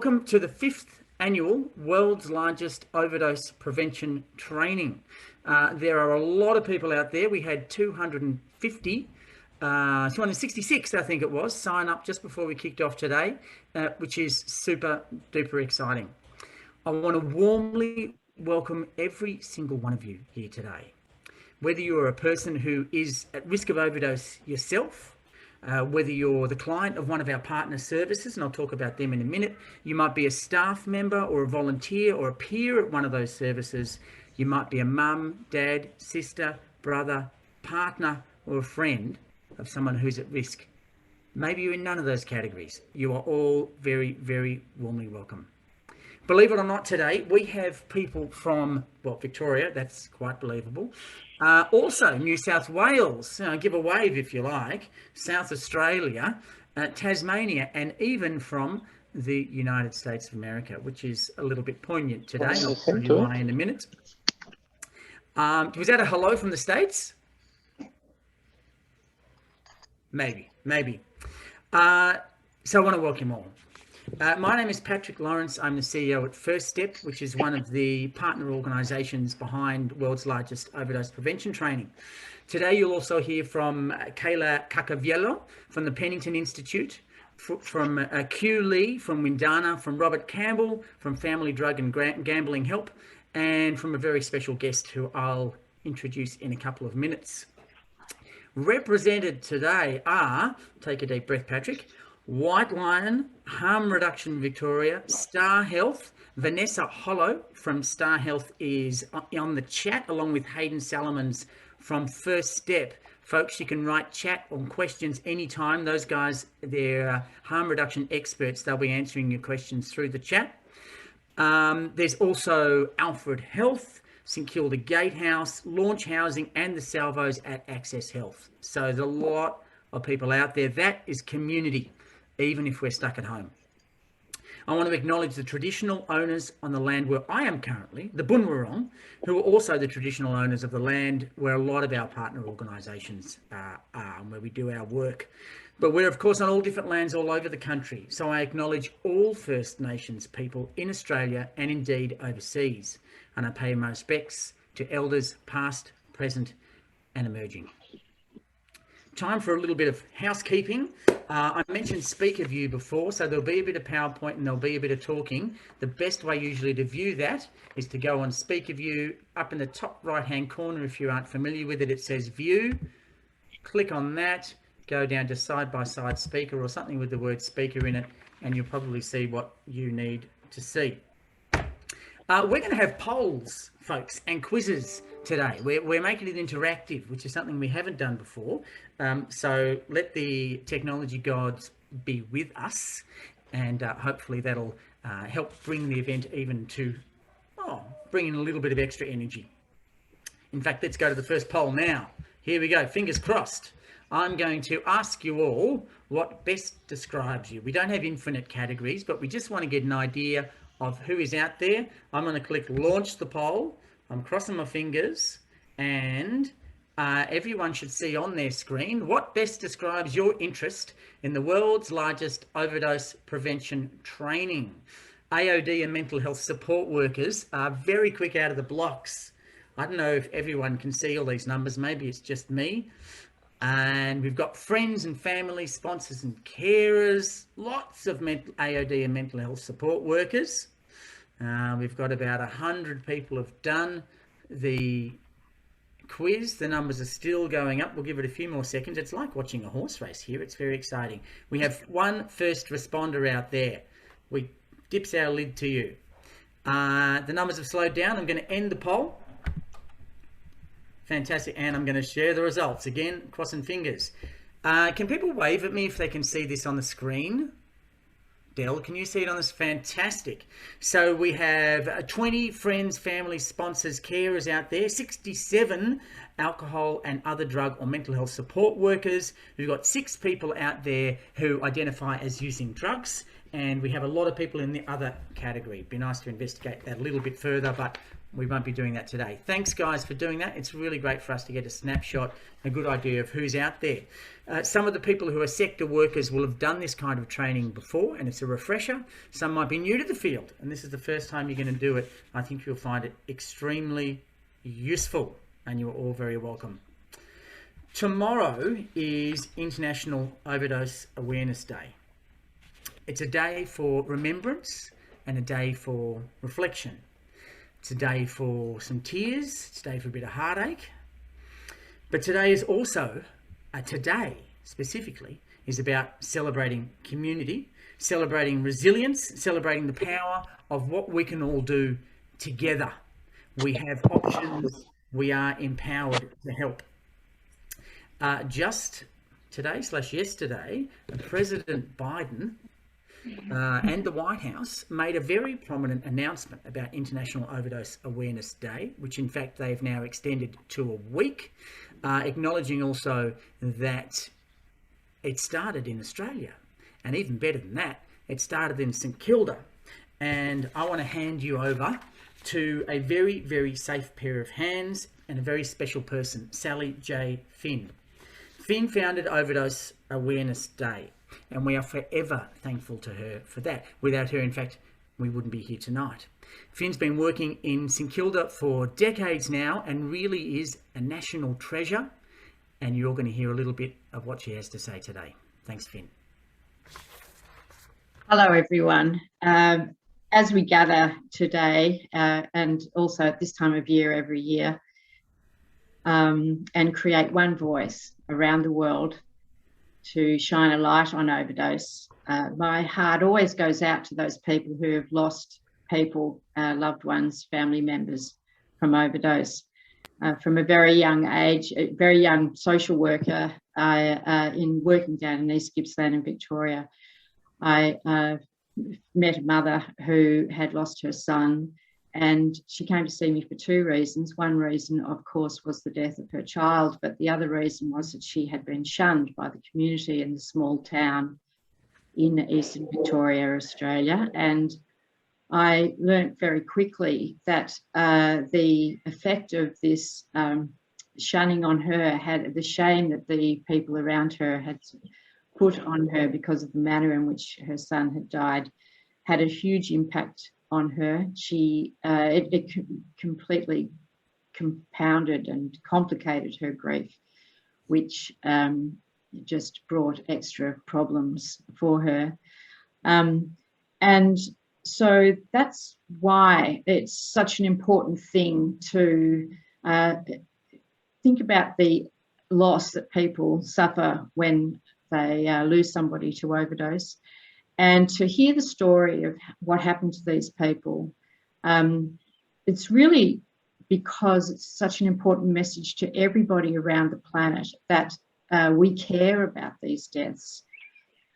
Welcome to the 5th annual World's Largest Overdose Prevention Training. There are a lot of people out there. We had 266, I think it was, sign up just before we kicked off today, which is super duper exciting. I want to warmly welcome every single one of you here today. Whether you're a person who is at risk of overdose yourself, whether you're the client of one of our partner services, and I'll talk about them in a minute, you might be a staff member or a volunteer or a peer at one of those services, you might be a mum, dad, sister, brother, partner, or a friend of someone who's at risk. Maybe you're in none of those categories. You are all very, very warmly welcome. Believe it or not, today we have people from, well, Victoria, that's quite believable. Also, New South Wales, give a wave if you like, South Australia, Tasmania, and even from the United States of America, which is a little bit poignant today. I'll tell you why in a minute. Was that a hello from the States? Maybe. So I want to welcome all. My name is Patrick Lawrence. I'm the CEO at First Step, which is one of the partner organisations behind World's Largest Overdose Prevention Training. Today you'll also hear from Kayla Cacaviello from the Pennington Institute, from Q Lee from Windana, from Robert Campbell from Family Drug and Gambling Help, and from a very special guest who I'll introduce in a couple of minutes. Represented today are, take a deep breath, Patrick, White Lion, Harm Reduction Victoria, Star Health. Vanessa Hollow from Star Health is on the chat, along with Hayden Salamans from First Step. Folks, you can write chat on questions anytime. Those guys, they're harm reduction experts. They'll be answering your questions through the chat. There's also Alfred Health, St Kilda Gatehouse, Launch Housing, and the Salvos at Access Health. So there's a lot of people out there. That is community, even if we're stuck at home. I want to acknowledge the traditional owners on the land where I am currently, the Bunwurrung, who are also the traditional owners of the land where a lot of our partner organisations are and where we do our work. But we're, of course, on all different lands all over the country. So I acknowledge all First Nations people in Australia and indeed overseas. And I pay my respects to elders past, present and emerging. Time for a little bit of housekeeping. I mentioned Speaker View before, so there'll be a bit of PowerPoint and there'll be a bit of talking. The best way usually to view that is to go on Speaker View. Up in the top right-hand corner, if you aren't familiar with it, it says View. Click on that, go down to side-by-side speaker or something with the word speaker in it, and you'll probably see what you need to see. We're going to have polls, folks, and quizzes today. We're making it interactive, which is something we haven't done before. So let the technology gods be with us, and hopefully that'll help bring the event even to, bring in a little bit of extra energy. In fact, let's go to the first poll now. Here we go, fingers crossed. I'm going to ask you all what best describes you. We don't have infinite categories, but we just want to get an idea of who is out there. I'm going to click launch the poll. I'm crossing my fingers, and everyone should see on their screen what best describes your interest in the world's largest overdose prevention training. AOD and mental health support workers are very quick out of the blocks. I don't know if everyone can see all these numbers. Maybe it's just me. And we've got friends and family, sponsors and carers, lots of AOD and mental health support workers. We've got about 100 people have done the quiz. The numbers are still going up. We'll give it a few more seconds. It's like watching a horse race here. It's very exciting. We have one first responder out there. We dips our lid to you. The numbers have slowed down. I'm going to end the poll. Fantastic, and I'm going to share the results. Again, crossing fingers. Can people wave at me if they can see this on the screen? Dell, can you see it on this? Fantastic. So we have 20 friends, family, sponsors, carers out there, 67 alcohol and other drug or mental health support workers. We've got 6 people out there who identify as using drugs, and we have a lot of people in the other category. It'd be nice to investigate that a little bit further, but we won't be doing that today. Thanks, guys, for doing that. It's really great for us to get a snapshot, a good idea of who's out there. Some of the people who are sector workers will have done this kind of training before, and it's a refresher. Some might be new to the field, and this is the first time you're going to do it. I think you'll find it extremely useful, and you're all very welcome. Tomorrow is International Overdose Awareness Day. It's a day for remembrance and a day for reflection. It's a day for some tears. It's a day for a bit of heartache. But today is also, today specifically, is about celebrating community, celebrating resilience, celebrating the power of what we can all do together. We have options. We are empowered to help. Just today/yesterday, President Biden and the White House made a very prominent announcement about International Overdose Awareness Day, which in fact they've now extended to a week, acknowledging also that it started in Australia, and even better than that, it started in St Kilda. And I want to hand you over to a very, very safe pair of hands and a very special person, Sally J. Finn. Finn founded Overdose Awareness Day, and we are forever thankful to her for that. Without her, in fact, we wouldn't be here tonight. Finn's been working in St Kilda for decades now and really is a national treasure, and you're going to hear a little bit of what she has to say today. Thanks, Finn. Hello, everyone. As we gather today, and also at this time of year every year, and create one voice around the world to shine a light on overdose, my heart always goes out to those people who have lost people, loved ones, family members from overdose. From a very young age, a very young social worker, in working down in East Gippsland in Victoria, I met a mother who had lost her son, and she came to see me for two reasons. One reason, of course, was the death of her child, but the other reason was that she had been shunned by the community in the small town in Eastern Victoria, Australia. And I learnt very quickly that the effect of this shunning on her, had the shame that the people around her had put on her because of the manner in which her son had died, had a huge impact on her. It completely compounded and complicated her grief, which just brought extra problems for her. And so that's why it's such an important thing to think about the loss that people suffer when they lose somebody to overdose, and to hear the story of what happened to these people. It's really because it's such an important message to everybody around the planet that we care about these deaths.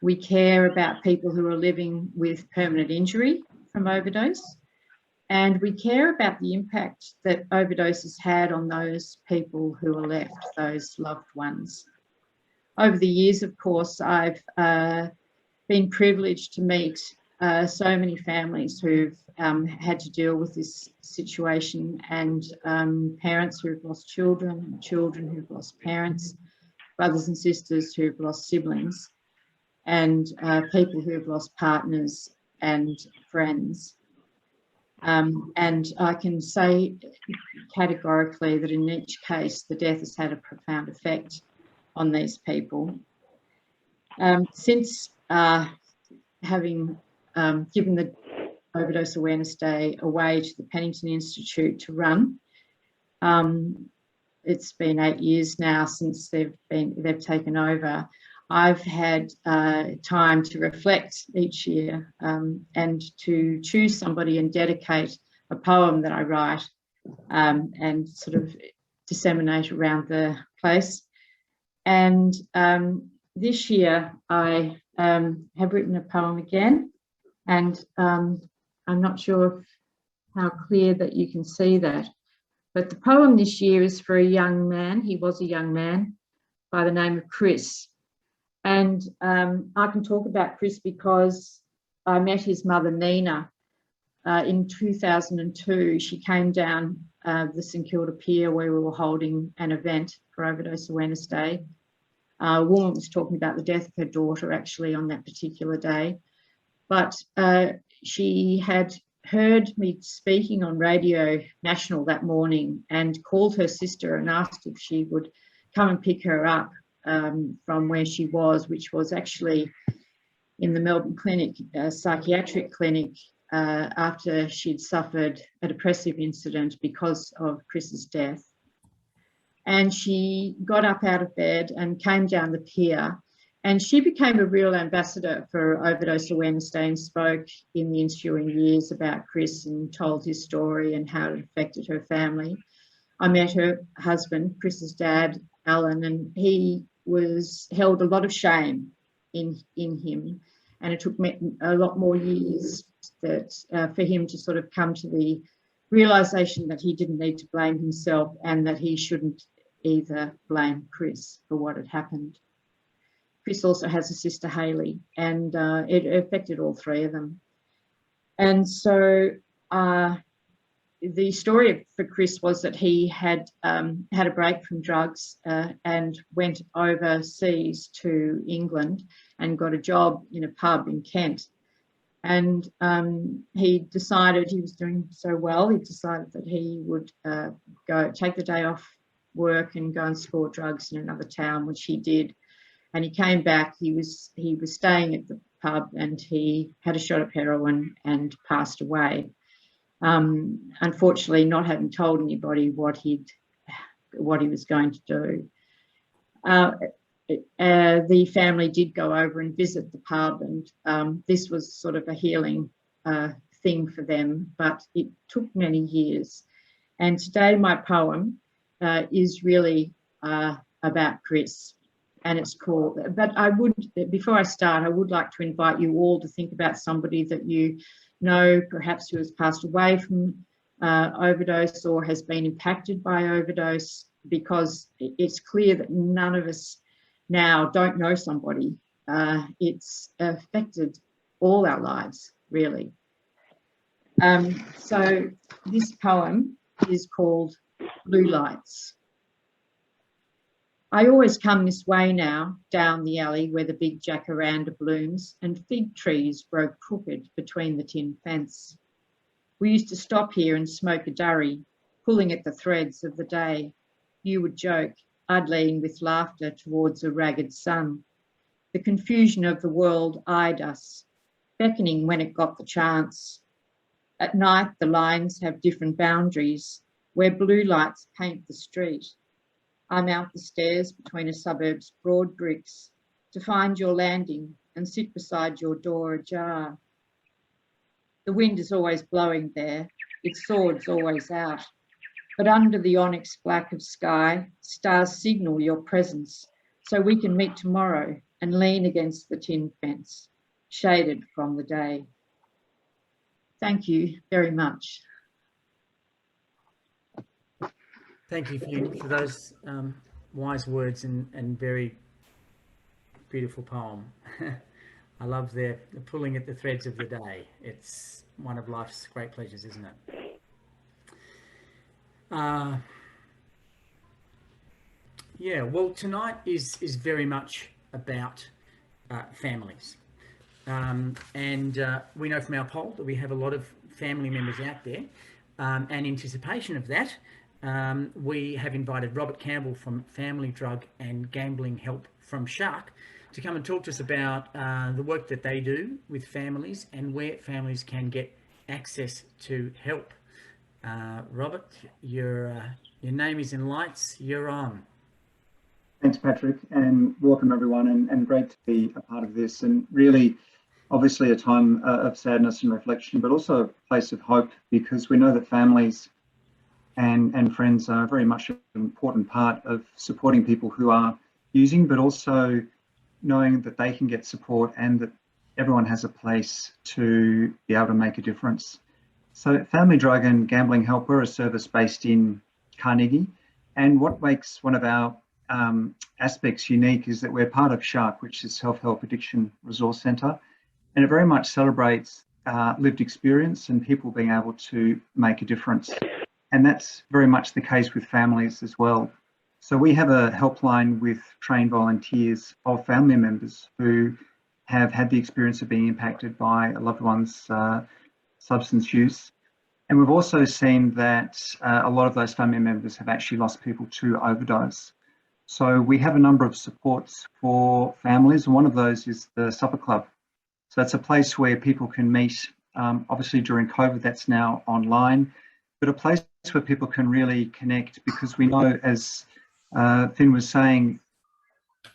We care about people who are living with permanent injury from overdose, and we care about the impact that overdose has had on those people who are left, those loved ones. Over the years, of course, I've been privileged to meet so many families who've had to deal with this situation, and parents who've lost children, children who've lost parents, brothers and sisters who've lost siblings, and people who've lost partners and friends. And I can say categorically that in each case, the death has had a profound effect on these people. Since having given the Overdose Awareness Day away to the Pennington Institute to run, it's been 8 years now since they've taken over. I've had time to reflect each year and to choose somebody and dedicate a poem that I write and sort of disseminate around the place. And this year I have written a poem again, and I'm not sure how clear that you can see that, but the poem this year is for a young man. He was a young man by the name of Chris. And I can talk about Chris because I met his mother, Nina, in 2002. She came down the St Kilda Pier where we were holding an event for Overdose Awareness Day. A woman was talking about the death of her daughter actually on that particular day. But she had heard me speaking on Radio National that morning and called her sister and asked if she would come and pick her up from where she was, which was actually in the Melbourne clinic, a psychiatric clinic, after she'd suffered a depressive incident because of Chris's death. And she got up out of bed and came down the pier, and she became a real ambassador for Overdose Awareness Day and spoke in the ensuing years about Chris and told his story and how it affected her family. I met her husband, Chris's dad, Alan, and he held a lot of shame in him, and it took a lot more years for him to sort of come to the realisation that he didn't need to blame himself and that he shouldn't either blame Chris for what had happened. Chris also has a sister, Hayley, and it affected all three of them. And so the story for Chris was that he had had a break from drugs and went overseas to England and got a job in a pub in Kent. And he decided, he was doing so well, he decided that he would go take the day off work and go and score drugs in another town, which he did. And he came back, he was staying at the pub and he had a shot of heroin and passed away. Unfortunately, not having told anybody what he was going to do. The family did go over and visit the pub, and this was sort of a healing thing for them, but it took many years. And today my poem is really about Chris, and it's called, but before I start, I would like to invite you all to think about somebody that you know, perhaps who has passed away from overdose or has been impacted by overdose, because it's clear that none of us now don't know somebody. It's affected all our lives, really. So this poem is called Blue Lights. I always come this way now, down the alley where the big jacaranda blooms and fig trees grow crooked between the tin fence. We used to stop here and smoke a durry, pulling at the threads of the day. You would joke, I'd lean with laughter towards a ragged sun. The confusion of the world eyed us, beckoning when it got the chance. At night, the lines have different boundaries, where blue lights paint the street. I mount the stairs between a suburb's broad bricks to find your landing and sit beside your door ajar. The wind is always blowing there, its sword's always out. But under the onyx black of sky, stars signal your presence, so we can meet tomorrow and lean against the tin fence, shaded from the day. Thank you very much. Thank you for those wise words and very beautiful poem. I love the pulling at the threads of the day. It's one of life's great pleasures, isn't it? Yeah, well, tonight is very much about families. And we know from our poll that we have a lot of family members out there. And in anticipation of that, we have invited Robert Campbell from Family Drug and Gambling Help from SHARC to come and talk to us about the work that they do with families and where families can get access to help. Robert, your name is in lights. You're on. Thanks, Patrick, and welcome everyone, and great to be a part of this, and really obviously a time of sadness and reflection, but also a place of hope, because we know that families and friends are very much an important part of supporting people who are using, but also knowing that they can get support and that everyone has a place to be able to make a difference. So Family Drug and Gambling Help, we're a service based in Carnegie, and what makes one of our aspects unique is that we're part of SHARC, which is Self-Help Addiction Resource Centre, And it very much celebrates lived experience and people being able to make a difference. And that's very much the case with families as well. So we have a helpline with trained volunteers of family members who have had the experience of being impacted by a loved one's substance use. And we've also seen that a lot of those family members have actually lost people to overdose. So we have a number of supports for families, and one of those is the Supper Club. So it's a place where people can meet. Obviously during COVID, that's now online, but a place where people can really connect, because we know, as Finn was saying,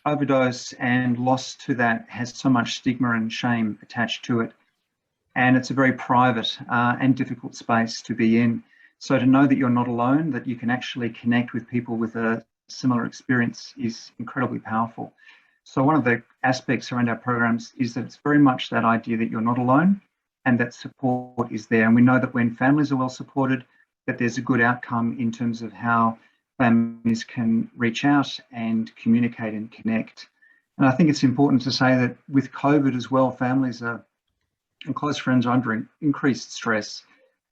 overdose and loss to that has so much stigma and shame attached to it. And it's a very private and difficult space to be in. So to know that you're not alone, that you can actually connect with people with a similar experience, is incredibly powerful. So one of the aspects around our programs is that it's very much that idea that you're not alone and that support is there. And we know that when families are well supported, that there's a good outcome in terms of how families can reach out and communicate and connect. And I think it's important to say that with COVID as well, families are and close friends are under increased stress.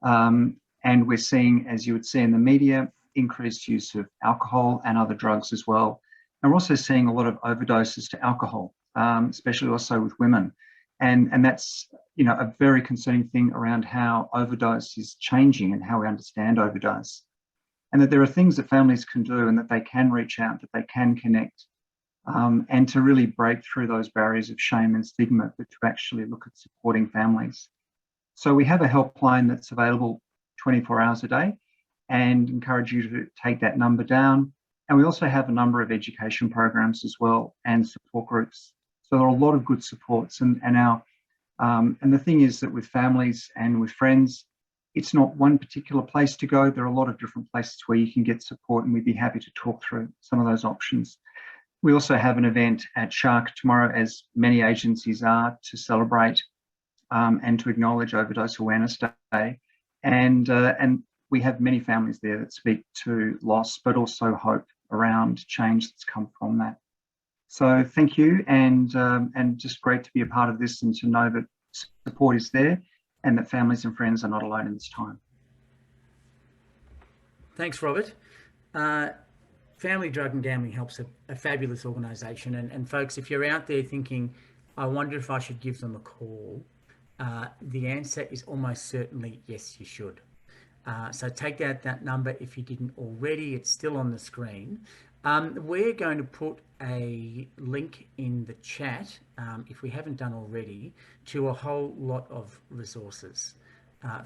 And we're seeing, as you would see in the media, increased use of alcohol and other drugs as well. And we're also seeing a lot of overdoses to alcohol, especially also with women. And that's, you know, a very concerning thing around how overdose is changing and how we understand overdose. And that there are things that families can do and that they can reach out, that they can connect, and to really break through those barriers of shame and stigma, but to actually look at supporting families. So we have a helpline that's available 24 hours a day, and encourage you to take that number down. And we also have a number of education programs as well and support groups. So there are a lot of good supports, and the thing is that with families and with friends, it's not one particular place to go. There are a lot of different places where you can get support, and we'd be happy to talk through some of those options. We also have an event at SHARC tomorrow, as many agencies are, to celebrate and to acknowledge Overdose Awareness Day. And we have many families there that speak to loss, but also hope around change that's come from that. So thank you, and just great to be a part of this and to know that support is there and that families and friends are not alone in this time. Thanks, Robert. Family Drug and Gambling Help's a fabulous organisation, and folks, if you're out there thinking, I wonder if I should give them a call, the answer is almost certainly yes, you should. So take that number if you didn't already. It's still on the screen. We're going to put a link in the chat, if we haven't done already, to a whole lot of resources.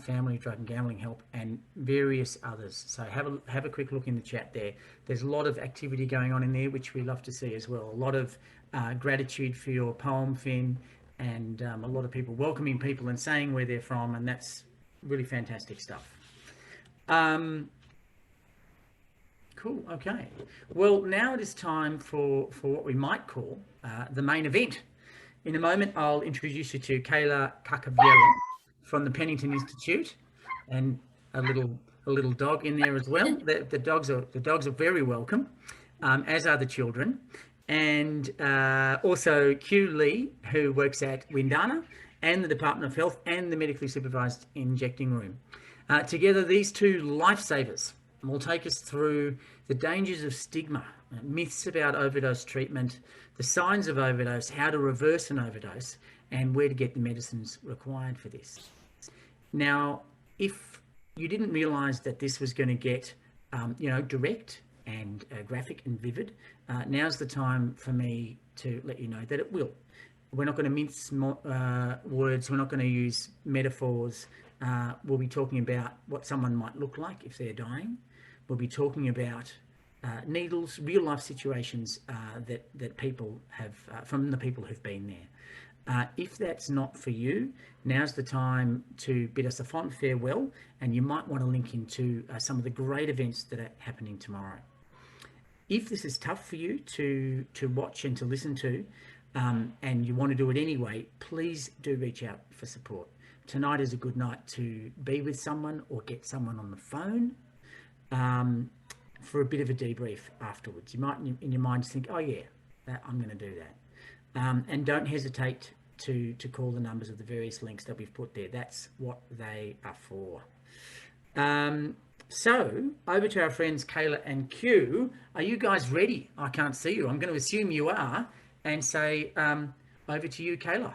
Family Drug and Gambling Help and various others. So have a quick look in the chat there. There's a lot of activity going on in there, which we love to see as well. A lot of gratitude for your poem, Finn, and a lot of people welcoming people and saying where they're from, and that's really fantastic stuff. Cool. Okay. Well, now it is time for what we might call the main event. In a moment, I'll introduce you to Kayla Kakaviela from the Pennington Institute, and a little dog in there as well. The dogs are very welcome, as are the children, and also Q Lee, who works at Windana and the Department of Health and the medically supervised injecting room. Together, these two lifesavers will take us through the dangers of stigma, myths about overdose treatment, the signs of overdose, how to reverse an overdose, and where to get the medicines required for this. Now, if you didn't realise that this was going to get, direct and graphic and vivid, now's the time for me to let you know that it will. We're not going to mince words. We're not going to use metaphors. We'll be talking about what someone might look like if they're dying. We'll be talking about needles, real life situations that people have, from the people who've been there. If that's not for you, now's the time to bid us a fond farewell, and you might want to link into some of the great events that are happening tomorrow. If this is tough for you to watch and to listen to, and you want to do it anyway, please do reach out for support. Tonight is a good night to be with someone or get someone on the phone for a bit of a debrief afterwards. You might in your mind think, oh yeah, I'm going to do that. And don't hesitate to call the numbers of the various links that we've put there. That's what they are for. So over to our friends Kayla and Q. Are you guys ready? I can't see you. I'm going to assume you are, and say over to you, Kayla.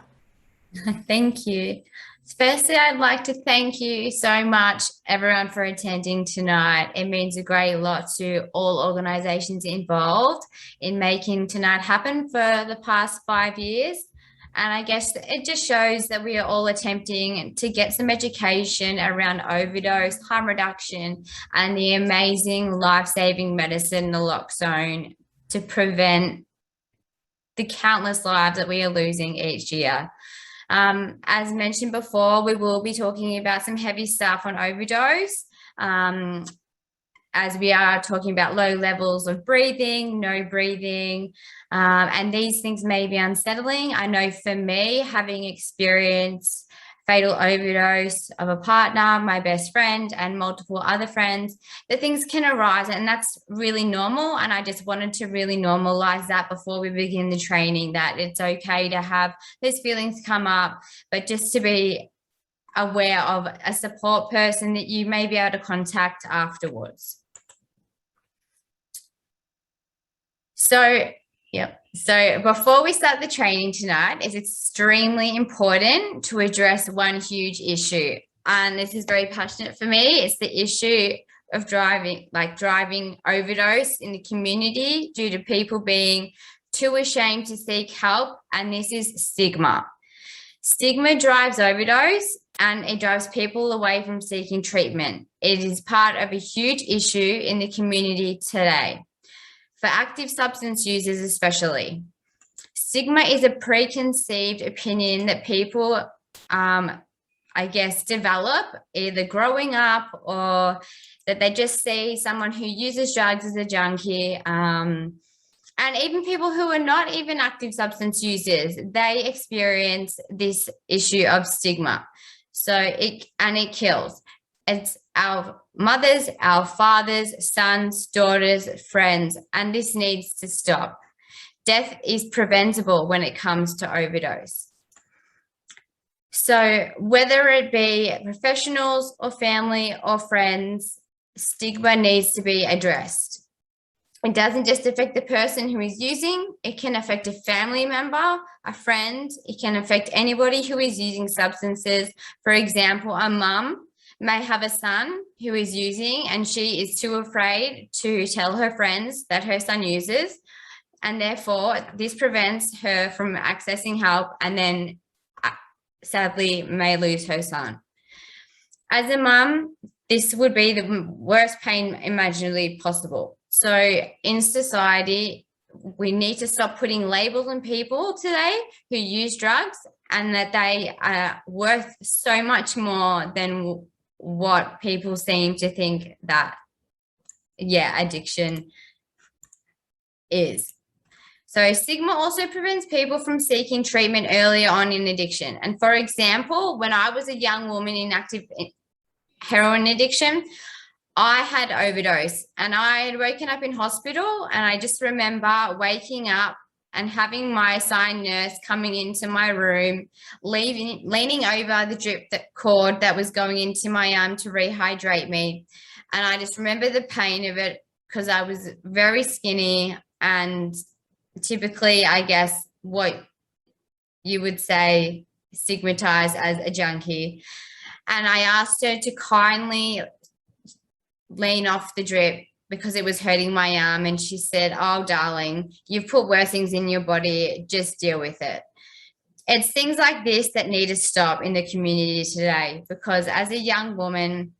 Thank you. Firstly, I'd like to thank you so much, everyone, for attending tonight. It means a great lot to all organisations involved in making tonight happen for the past 5 years. And I guess it just shows that we are all attempting to get some education around overdose, harm reduction, and the amazing life-saving medicine naloxone to prevent the countless lives that we are losing each year. As mentioned before, we will be talking about some heavy stuff on overdose, as we are talking about low levels of breathing, no breathing, and these things may be unsettling. I know for me, having experienced fatal overdose of a partner, my best friend, and multiple other friends, that things can arise, and that's really normal. And I just wanted to really normalize that before we begin the training, that it's okay to have these feelings come up, but just to be aware of a support person that you may be able to contact afterwards. So before we start the training tonight, it's extremely important to address one huge issue. And this is very passionate for me. It's the issue of driving overdose in the community due to people being too ashamed to seek help. And this is stigma. Stigma drives overdose, and it drives people away from seeking treatment. It is part of a huge issue in the community today, for active substance users especially. Stigma is a preconceived opinion that people, develop either growing up, or that they just see someone who uses drugs as a junkie. And even people who are not even active substance users, they experience this issue of stigma. So it kills. It's our mothers, our fathers, sons, daughters, friends, and this needs to stop. Death is preventable when it comes to overdose. So whether it be professionals or family or friends, stigma needs to be addressed. It doesn't just affect the person who is using, it can affect a family member, a friend, it can affect anybody who is using substances. For example, a mum may have a son who is using, and she is too afraid to tell her friends that her son uses, and therefore this prevents her from accessing help, and then sadly may lose her son. As a mum, this would be the worst pain imaginably possible. So in society, we need to stop putting labels on people today who use drugs, and that they are worth so much more than what people seem to think that, addiction is. So stigma also prevents people from seeking treatment earlier on in addiction. And for example, when I was a young woman in active heroin addiction, I had overdose, and I had woken up in hospital, and I just remember waking up and having my assigned nurse coming into my room, leaning over the drip cord that was going into my arm to rehydrate me. And I just remember the pain of it, because I was very skinny and typically, I guess, what you would say stigmatized as a junkie. And I asked her to kindly lean off the drip because it was hurting my arm, and she said, "Oh, darling, you've put worse things in your body, just deal with it." It's things like this that need to stop in the community today, because as a young woman,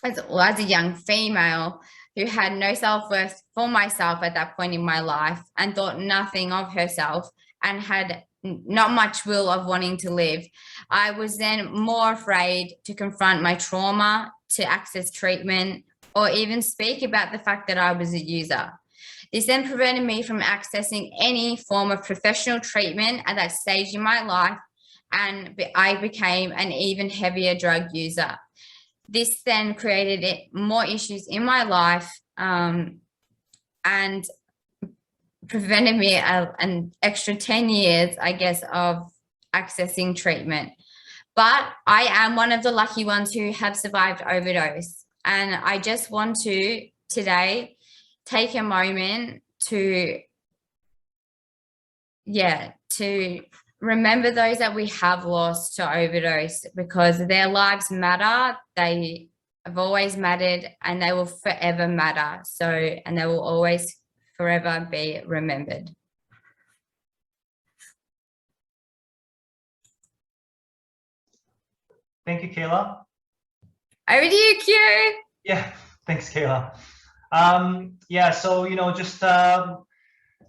as a young female who had no self-worth for myself at that point in my life and thought nothing of herself and had not much will of wanting to live, I was then more afraid to confront my trauma, to access treatment, or even speak about the fact that I was a user. This then prevented me from accessing any form of professional treatment at that stage in my life, and I became an even heavier drug user. This then created more issues in my life, and prevented me an extra 10 years, I guess, of accessing treatment. But I am one of the lucky ones who have survived overdose. And I just want to today take a moment to remember those that we have lost to overdose, because their lives matter. They have always mattered, and they will forever matter. And they will always forever be remembered. Thank you, Kayla. Over to you, Q. Yeah, thanks, Kayla. Yeah, so, just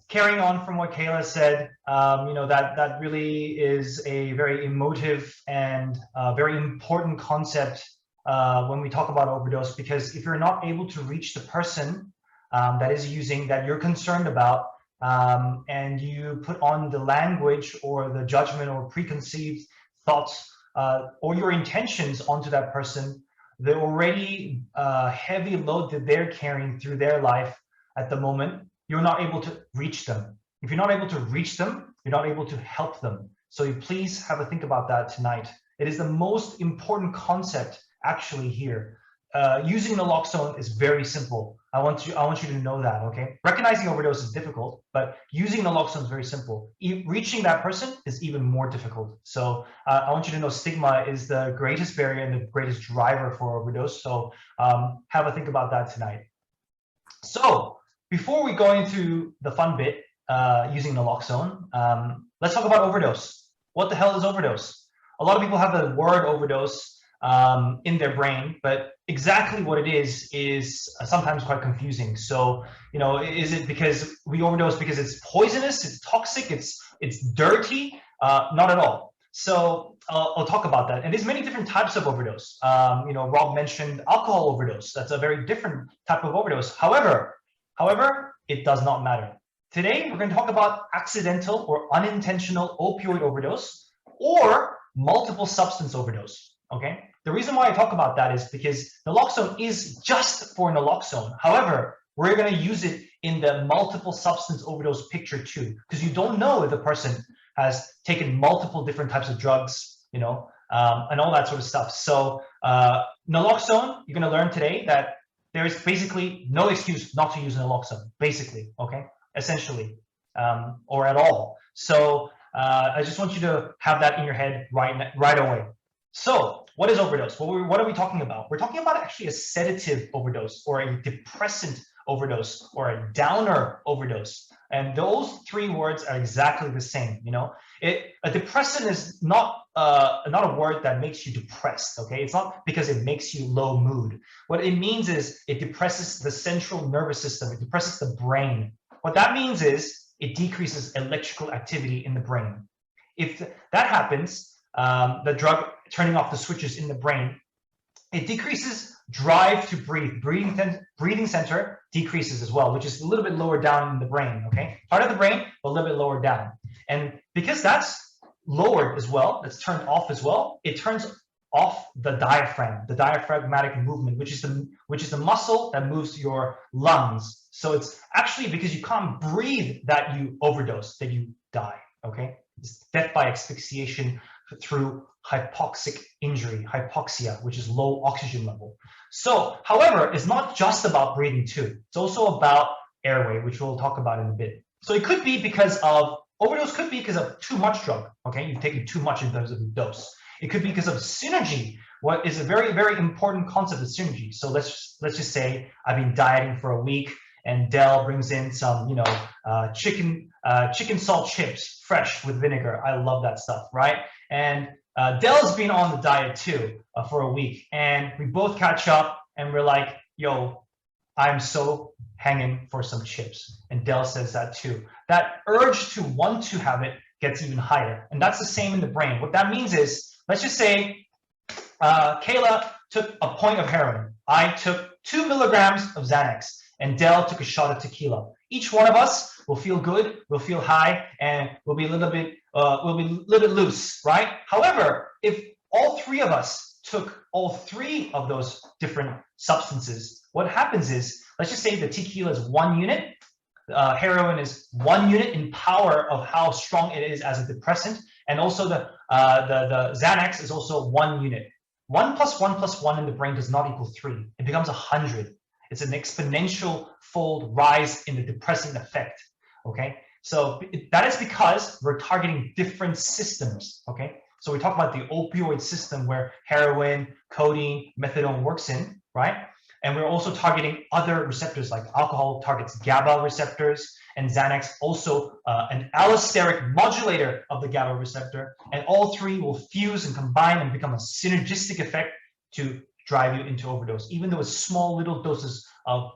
carrying on from what Kayla said, that really is a very emotive and very important concept when we talk about overdose, because if you're not able to reach the person that is using, that you're concerned about, and you put on the language or the judgment or preconceived thoughts or your intentions onto that person, the already heavy load that they're carrying through their life at the moment, you're not able to reach them. If you're not able to reach them, you're not able to help them. So please have a think about that tonight. It is the most important concept actually here. Using naloxone is very simple. I want you to know that, okay? Recognizing overdose is difficult, but using naloxone is very simple. Reaching that person is even more difficult. So I want you to know stigma is the greatest barrier and the greatest driver for overdose. So have a think about that tonight. So before we go into the fun bit, using naloxone, let's talk about overdose. What the hell is overdose? A lot of people have the word overdose in their brain, but exactly what it is sometimes quite confusing. So, is it because we overdose because it's poisonous, it's toxic, it's dirty? Not at all. So I'll talk about that. And there's many different types of overdose. Rob mentioned alcohol overdose. That's a very different type of overdose. However, it does not matter. Today, we're going to talk about accidental or unintentional opioid overdose or multiple substance overdose, okay? The reason why I talk about that is because naloxone is just for naloxone. However, we're going to use it in the multiple substance overdose picture too, because you don't know if the person has taken multiple different types of drugs, and all that sort of stuff. So naloxone, you're going to learn today that there is basically no excuse not to use naloxone, basically, okay? Essentially, or at all. So I just want you to have that in your head right away. So what is overdose? Well, what are we talking about? We're talking about actually a sedative overdose or a depressant overdose or a downer overdose. And those three words are exactly the same. A depressant is not a word that makes you depressed, okay? It's not because it makes you low mood. What it means is it depresses the central nervous system. It depresses the brain. What that means is it decreases electrical activity in the brain. If that happens, the drug turning off the switches in the brain, it decreases drive to breathe. Breathing center decreases as well, which is a little bit lower down in the brain, okay? Part of the brain, but a little bit lower down. And because that's lowered as well, that's turned off as well, it turns off the diaphragmatic movement, which is the muscle that moves your lungs. So it's actually because you can't breathe that you overdose, that you die, okay? It's death by asphyxiation through hypoxic injury, hypoxia, which is low oxygen level. So, however, it's not just about breathing too. It's also about airway, which we'll talk about in a bit. So it could be because of, overdose could be because of too much drug, okay? You've taken too much in terms of the dose. It could be because of synergy. What is a very, very important concept of synergy. So let's just say I've been dieting for a week and Dell brings in some, chicken salt chips, fresh with vinegar. I love that stuff, right? And Dell's been on the diet too for a week, and we both catch up and we're like, yo, I'm so hanging for some chips. And Dell says that too. That urge to want to have it gets even higher. And that's the same in the brain. What that means is, let's just say Kayla took a point of heroin. I took 2 milligrams of Xanax, and Dell took a shot of tequila. Each one of us will feel good, will feel high, and we'll be a little bit loose, right? However, if all three of us took all 3 of those different substances, what happens is, let's just say the tequila is 1 unit, heroin is 1 unit in power of how strong it is as a depressant, And also the Xanax is also 1 unit. 1 + 1 + 1 in the brain does not equal 3. It becomes 100. It's an exponential fold rise in the depressing effect. Okay, so that is because we're targeting different systems. Okay, so we talk about the opioid system where heroin, codeine, methadone works in, right? And we're also targeting other receptors, like alcohol targets GABA receptors, and Xanax also an allosteric modulator of the GABA receptor. And all three will fuse and combine and become a synergistic effect to drive you into overdose, even though it's small little doses of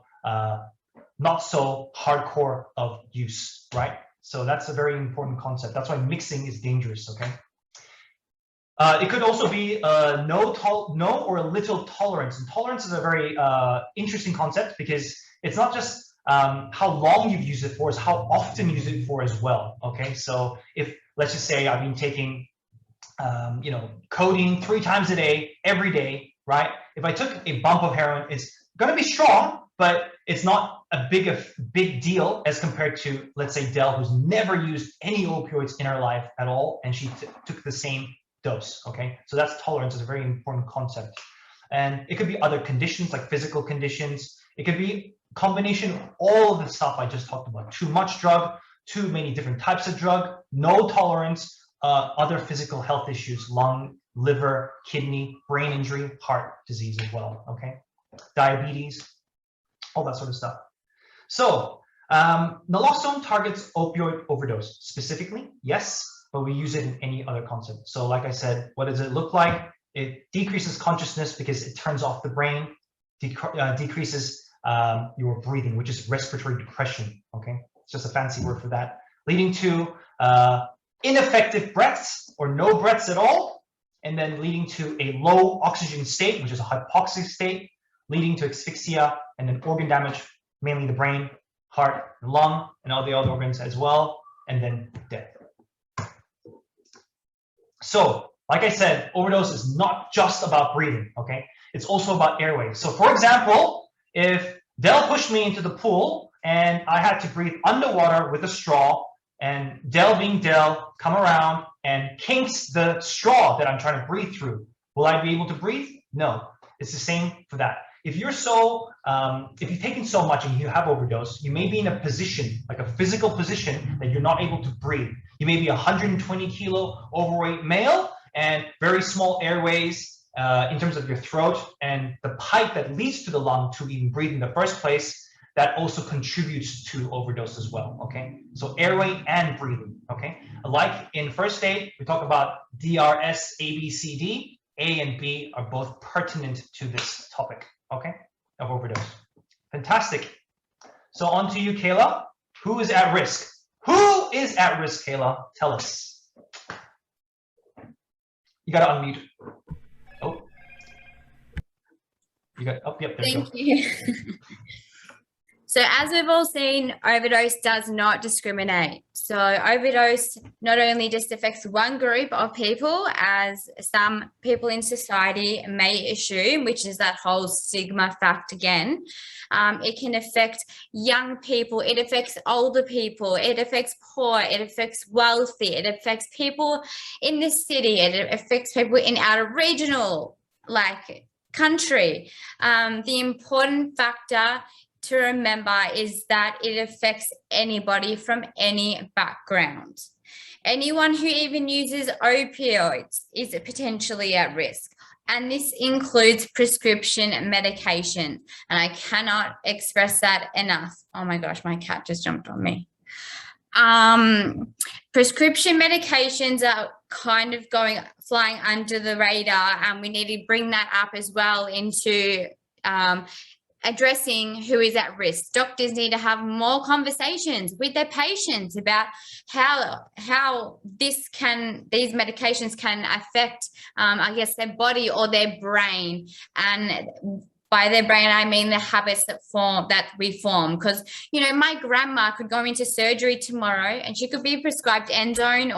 not so hardcore of use, right? So that's a very important concept. That's why mixing is dangerous, okay? It could also be no or a little tolerance. And tolerance is a very interesting concept because it's not just how long you've used it for, it's how often you use it for as well, okay? So if, let's just say I've been taking, you know, codeine 3 times a day, every day, right? If I took a bump of heroin, it's gonna be strong, but it's not a big deal as compared to, let's say, Dell, who's never used any opioids in her life at all, and she took the same dose, okay? So that's tolerance is a very important concept. And it could be other conditions like physical conditions. It could be a combination of all of the stuff I just talked about. Too much drug, too many different types of drug, no tolerance, other physical health issues, lung, liver, kidney, brain injury, heart disease as well, okay? Diabetes, all that sort of stuff. So naloxone targets opioid overdose specifically, yes, but we use it in any other concept. So like I said, what does it look like? It decreases consciousness because it turns off the brain, decreases your breathing, which is respiratory depression, okay? It's just a fancy word for that, leading to ineffective breaths or no breaths at all, and then leading to a low oxygen state, which is a hypoxic state, leading to asphyxia and then organ damage, mainly the brain, heart, lung, and all the other organs as well, and then death. So, like I said, overdose is not just about breathing, okay? It's also about airway. So for example, if Dell pushed me into the pool and I had to breathe underwater with a straw, and Dell being Dell come around and kinks the straw that I'm trying to breathe through, will I be able to breathe? No, it's the same for that. If you're so, if you've taken so much and you have overdose, you may be in a position, like a physical position, that you're not able to breathe. You may be 120 kilo overweight male and very small airways in terms of your throat, and the pipe that leads to the lung to even breathe in the first place, that also contributes to overdose as well, okay? So airway and breathing, okay? Like in first aid, we talk about DRS, A, B, C, D. A and B are both pertinent to this topic, okay, of overdose. Fantastic. So on to you, Kayla. Who is at risk? Who is at risk, Kayla? Tell us. You got to unmute. Oh. You got, oh, yep, there you go. Thank you. So as we've all seen, overdose does not discriminate. So overdose not only just affects one group of people, as some people in society may assume, which is that whole stigma fact again. It can affect young people, it affects older people, it affects poor, it affects wealthy, it affects people in the city, it affects people in our regional, like, country. The important factor to remember is that it affects anybody from any background. Anyone who even uses opioids is potentially at risk. And this includes prescription medication. And I cannot express that enough. Oh my gosh, my cat just jumped on me. Prescription medications are kind of flying under the radar, and we need to bring that up as well into addressing who is at risk. Doctors need to have more conversations with their patients about how these medications can affect, I guess, their body or their brain. And by their brain, I mean the habits that we form. Because, you know, my grandma could go into surgery tomorrow and she could be prescribed Enzone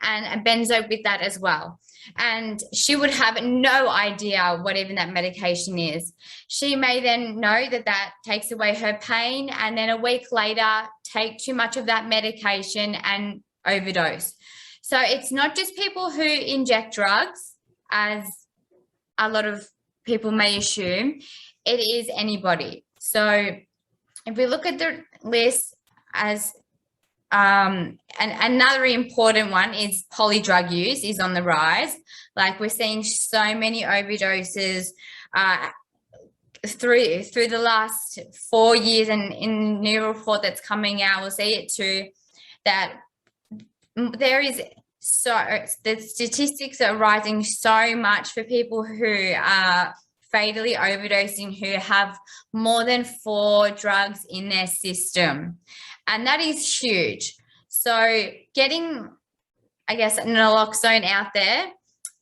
and a benzo with that as well. And she would have no idea what even that medication is. She may then know that takes away her pain, and then a week later take too much of that medication and overdose. So it's not just people who inject drugs, as a lot of people may assume. It is anybody. So if we look at the list, as and another important one is polydrug use is on the rise. Like, we're seeing so many overdoses through the last 4 years, and in the new report that's coming out, we'll see it too, that there is the statistics are rising so much for people who are fatally overdosing, who have more than 4 drugs in their system. And that is huge. So getting, I guess, naloxone out there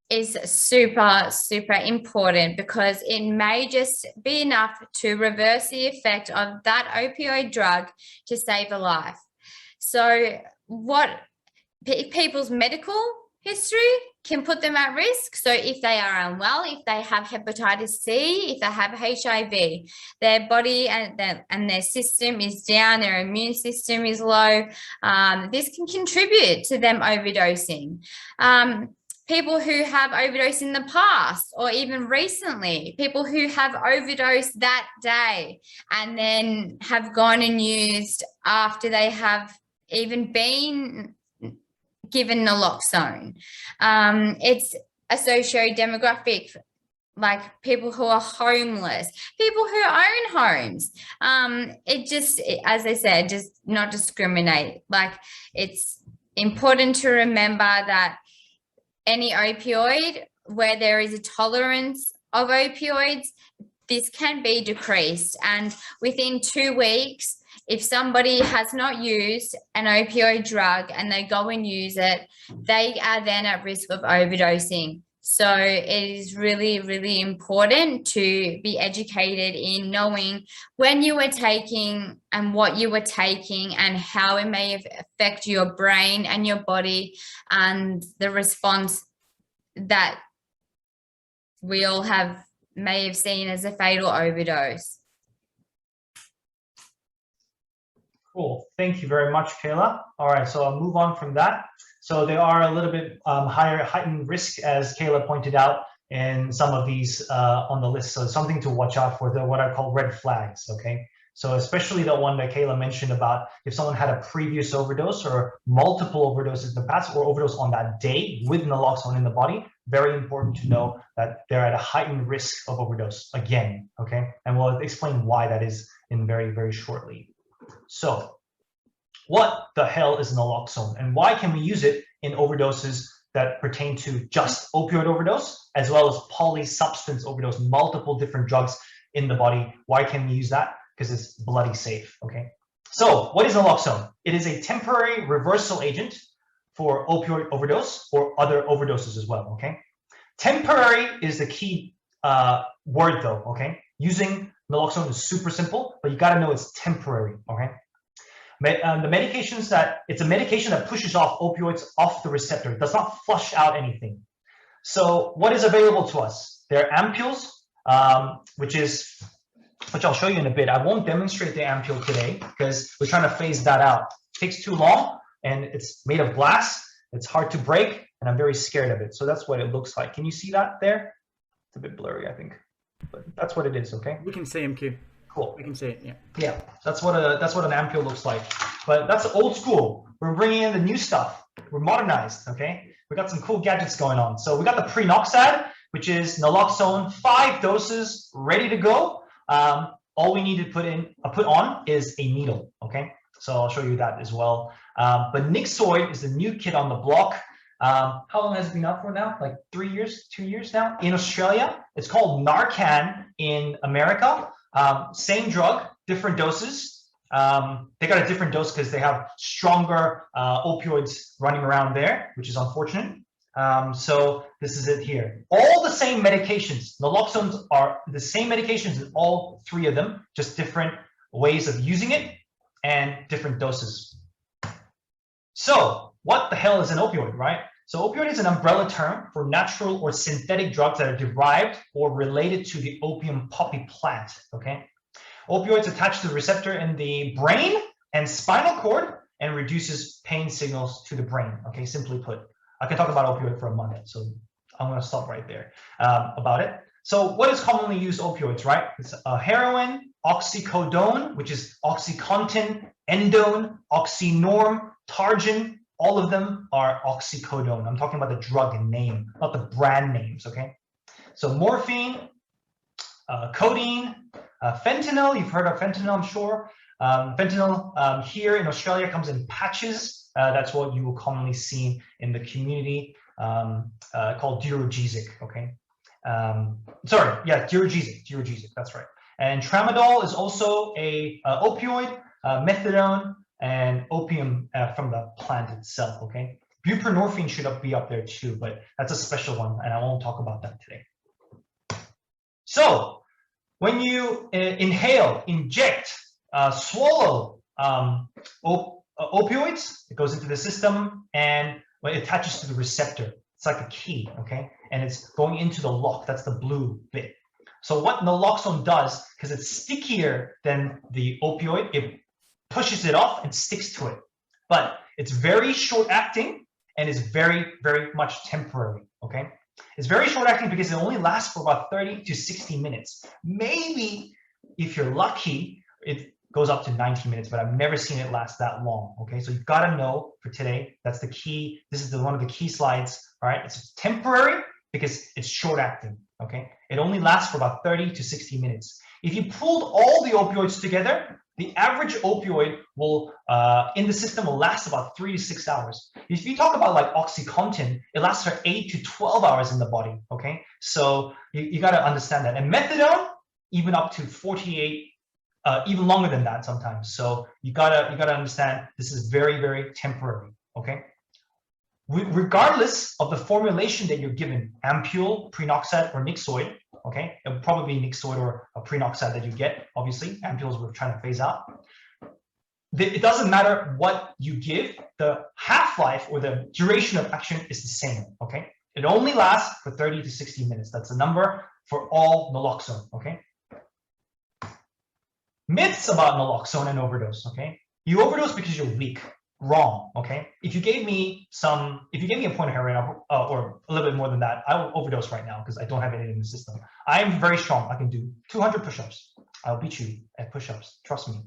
is super, super important, because it may just be enough to reverse the effect of that opioid drug to save a life. So what people's medical history can put them at risk. So if they are unwell, if they have hepatitis C, if they have HIV, their body and their system is down, their immune system is low, this can contribute to them overdosing. People who have overdosed in the past or even recently, people who have overdosed that day and then have gone and used after they have even been given naloxone. It's a socio-demographic, like people who are homeless, people who own homes. As I said, just not discriminate. Like, it's important to remember that any opioid, where there is a tolerance of opioids, this can be decreased. And within 2 weeks, if somebody has not used an opioid drug and they go and use it, they are then at risk of overdosing. So it is really, really important to be educated in knowing when you are taking and what you are taking and how it may affect your brain and your body, and the response that we all may have seen as a fatal overdose. Cool. Thank you very much, Kayla. All right, so I'll move on from that. So they are a little bit heightened risk, as Kayla pointed out, in some of these on the list. So something to watch out for, what I call red flags, okay? So especially the one that Kayla mentioned about if someone had a previous overdose or multiple overdoses in the past, or overdose on that day with naloxone in the body, very important to know that they're at a heightened risk of overdose again, okay? And we'll explain why that is in very, very shortly. So what the hell is naloxone, and why can we use it in overdoses that pertain to just opioid overdose, as well as polysubstance overdose, multiple different drugs in the body? Why can we use that? Because it's bloody safe, okay? So what is naloxone? It is a temporary reversal agent for opioid overdose or other overdoses as well, okay? Temporary is the key word though, okay? Using naloxone is super simple, but you gotta know it's temporary, okay? The medications it's a medication that pushes off opioids off the receptor. It does not flush out anything. So what is available to us? There are ampules, which I'll show you in a bit. I won't demonstrate the ampule today because we're trying to phase that out. It takes too long, and it's made of glass. It's hard to break, and I'm very scared of it. So that's what it looks like. Can you see that there? It's a bit blurry, I think, but that's what it is, okay? We can see him, Q. Cool. We can see it, yeah. Yeah, that's what an ampule looks like. But that's old school. We're bringing in the new stuff. We're modernized, okay? We got some cool gadgets going on. So we got the prenoxide, which is naloxone, 5 doses, ready to go. All we need to put on is a needle, okay? So I'll show you that as well. But Nixoid is the new kid on the block. How long has it been out for now? Like 3 years, 2 years now? In Australia, it's called Narcan in America. Same drug, different doses. They got a different dose because they have stronger opioids running around there, which is unfortunate. So this is it here. All the same medications. Naloxones are the same medications in all 3 of them, just different ways of using it and different doses. So what the hell is an opioid, right? So opioid is an umbrella term for natural or synthetic drugs that are derived or related to the opium poppy plant, okay? Opioids attach to the receptor in the brain and spinal cord and reduces pain signals to the brain. Okay, simply put. I can talk about opioid for a month, so I'm going to stop right there about it. So what is commonly used opioids, right? It's heroin, oxycodone, which is OxyContin, endone, oxynorm, Targin. All of them are oxycodone. I'm talking about the drug name, not the brand names, okay? So morphine, codeine, fentanyl. You've heard of fentanyl, I'm sure. Fentanyl here in Australia comes in patches. That's what you will commonly see in the community called Duragesic, okay? Duragesic, that's right. And tramadol is also a opioid, methadone, and opium from the plant itself, okay? Buprenorphine should be up there too, but that's a special one, and I won't talk about that today. So when you inhale, inject, swallow opioids, it goes into the system and it attaches to the receptor. It's like a key, okay? And it's going into the lock, that's the blue bit. So what naloxone does, because it's stickier than the opioid, it pushes it off and sticks to it. But it's very short acting and is very, very much temporary, okay? It's very short acting because it only lasts for about 30 to 60 minutes. Maybe if you're lucky, it goes up to 90 minutes, but I've never seen it last that long, okay? So you've got to know for today, that's the key. This is one of the key slides, all right? It's temporary because it's short acting, okay? It only lasts for about 30 to 60 minutes. If you pulled all the opioids together, the average opioid will, in the system, will last about 3 to 6 hours. If you talk about like OxyContin, it lasts for 8 to 12 hours in the body, okay? So you got to understand that. And methadone, even up to 48, even longer than that sometimes. So you gotta understand this is very, very temporary, okay? Regardless of the formulation that you're given, ampule, prenoxide, or Nixoid, okay? It would probably be Nixoid or a prenoxide that you get, obviously. Ampules we're trying to phase out. It doesn't matter what you give, the half-life or the duration of action is the same, okay? It only lasts for 30 to 60 minutes. That's the number for all naloxone, okay? Myths about naloxone and overdose, okay? You overdose because you're weak. Wrong, okay? If you gave me a point of heroin or a little bit more than that, I will overdose right now because I don't have anything in the system. I'm very strong. I can do 200 push-ups. I'll beat you at push-ups. Trust me,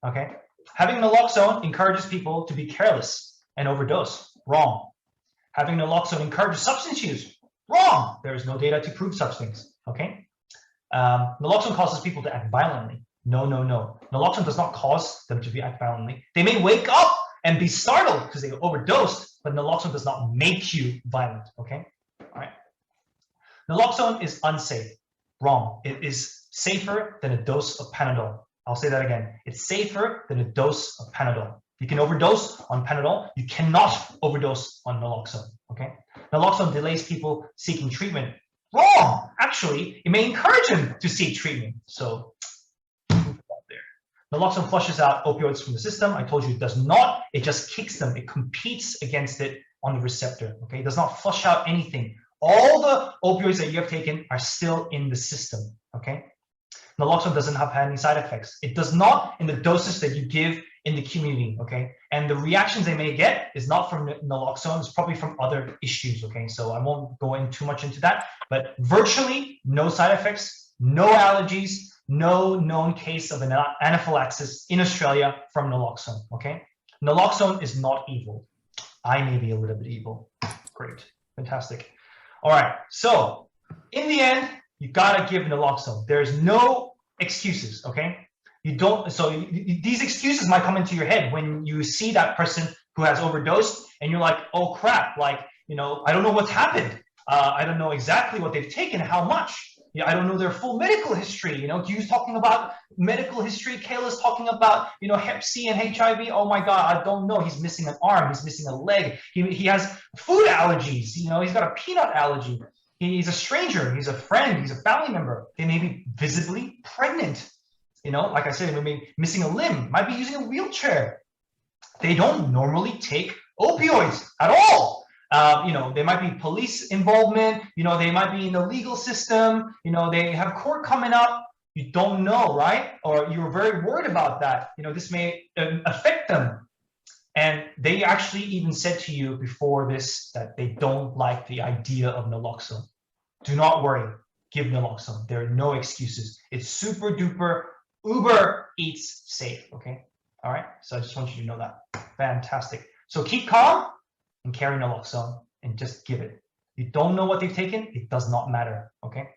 okay? Having naloxone encourages people to be careless and overdose. Wrong. Having naloxone encourages substance use. Wrong. There is no data to prove such things, okay? Naloxone causes people to act violently. No, no, no. Naloxone does not cause them to act violently. They may wake up and be startled because they overdosed, but naloxone does not make you violent, okay? All right. Naloxone is unsafe. Wrong. It is safer than a dose of Panadol. I'll say that again. It's safer than a dose of Panadol. You can overdose on Panadol. You cannot overdose on naloxone, okay? Naloxone delays people seeking treatment. Wrong. Actually, it may encourage them to seek treatment. So naloxone flushes out opioids from the system. I told you it does not. It just kicks them. It competes against it on the receptor. Okay, it does not flush out anything. All the opioids that you have taken are still in the system. Okay, naloxone doesn't have any side effects. It does not in the doses that you give in the community. Okay, and the reactions they may get is not from naloxone. It's probably from other issues. Okay, so I won't go in too much into that. But virtually no side effects, no allergies. No known case of an anaphylaxis in Australia from naloxone, okay? Naloxone is not evil. I may be a little bit evil. Great, fantastic. All right, so in the end, you gotta give naloxone. There's no excuses, okay? You don't, so these excuses might come into your head when you see that person who has overdosed and you're like, oh crap, like, you know, I don't know what's happened. I don't know exactly what they've taken, how much. Yeah, I don't know their full medical history. You know, Hugh's talking about medical history. Kayla's talking about, you know, Hep C and HIV. Oh my God, I don't know. He's missing an arm. He's missing a leg. He has food allergies. You know, he's got a peanut allergy. He's a stranger. He's a friend. He's a family member. They may be visibly pregnant. You know, like I said, they may be missing a limb. Might be using a wheelchair. They don't normally take opioids at all. You know, there might be police involvement, you know, they might be in the legal system, you know, they have court coming up, you don't know, right? Or you're very worried about that, you know, this may affect them. And they actually even said to you before this that they don't like the idea of naloxone. Do not worry, give naloxone. There are no excuses. It's super duper Uber Eats safe, okay? All right, so I just want you to know that. Fantastic. So keep calm and carry naloxone and just give it. You don't know what they've taken, it does not matter, okay?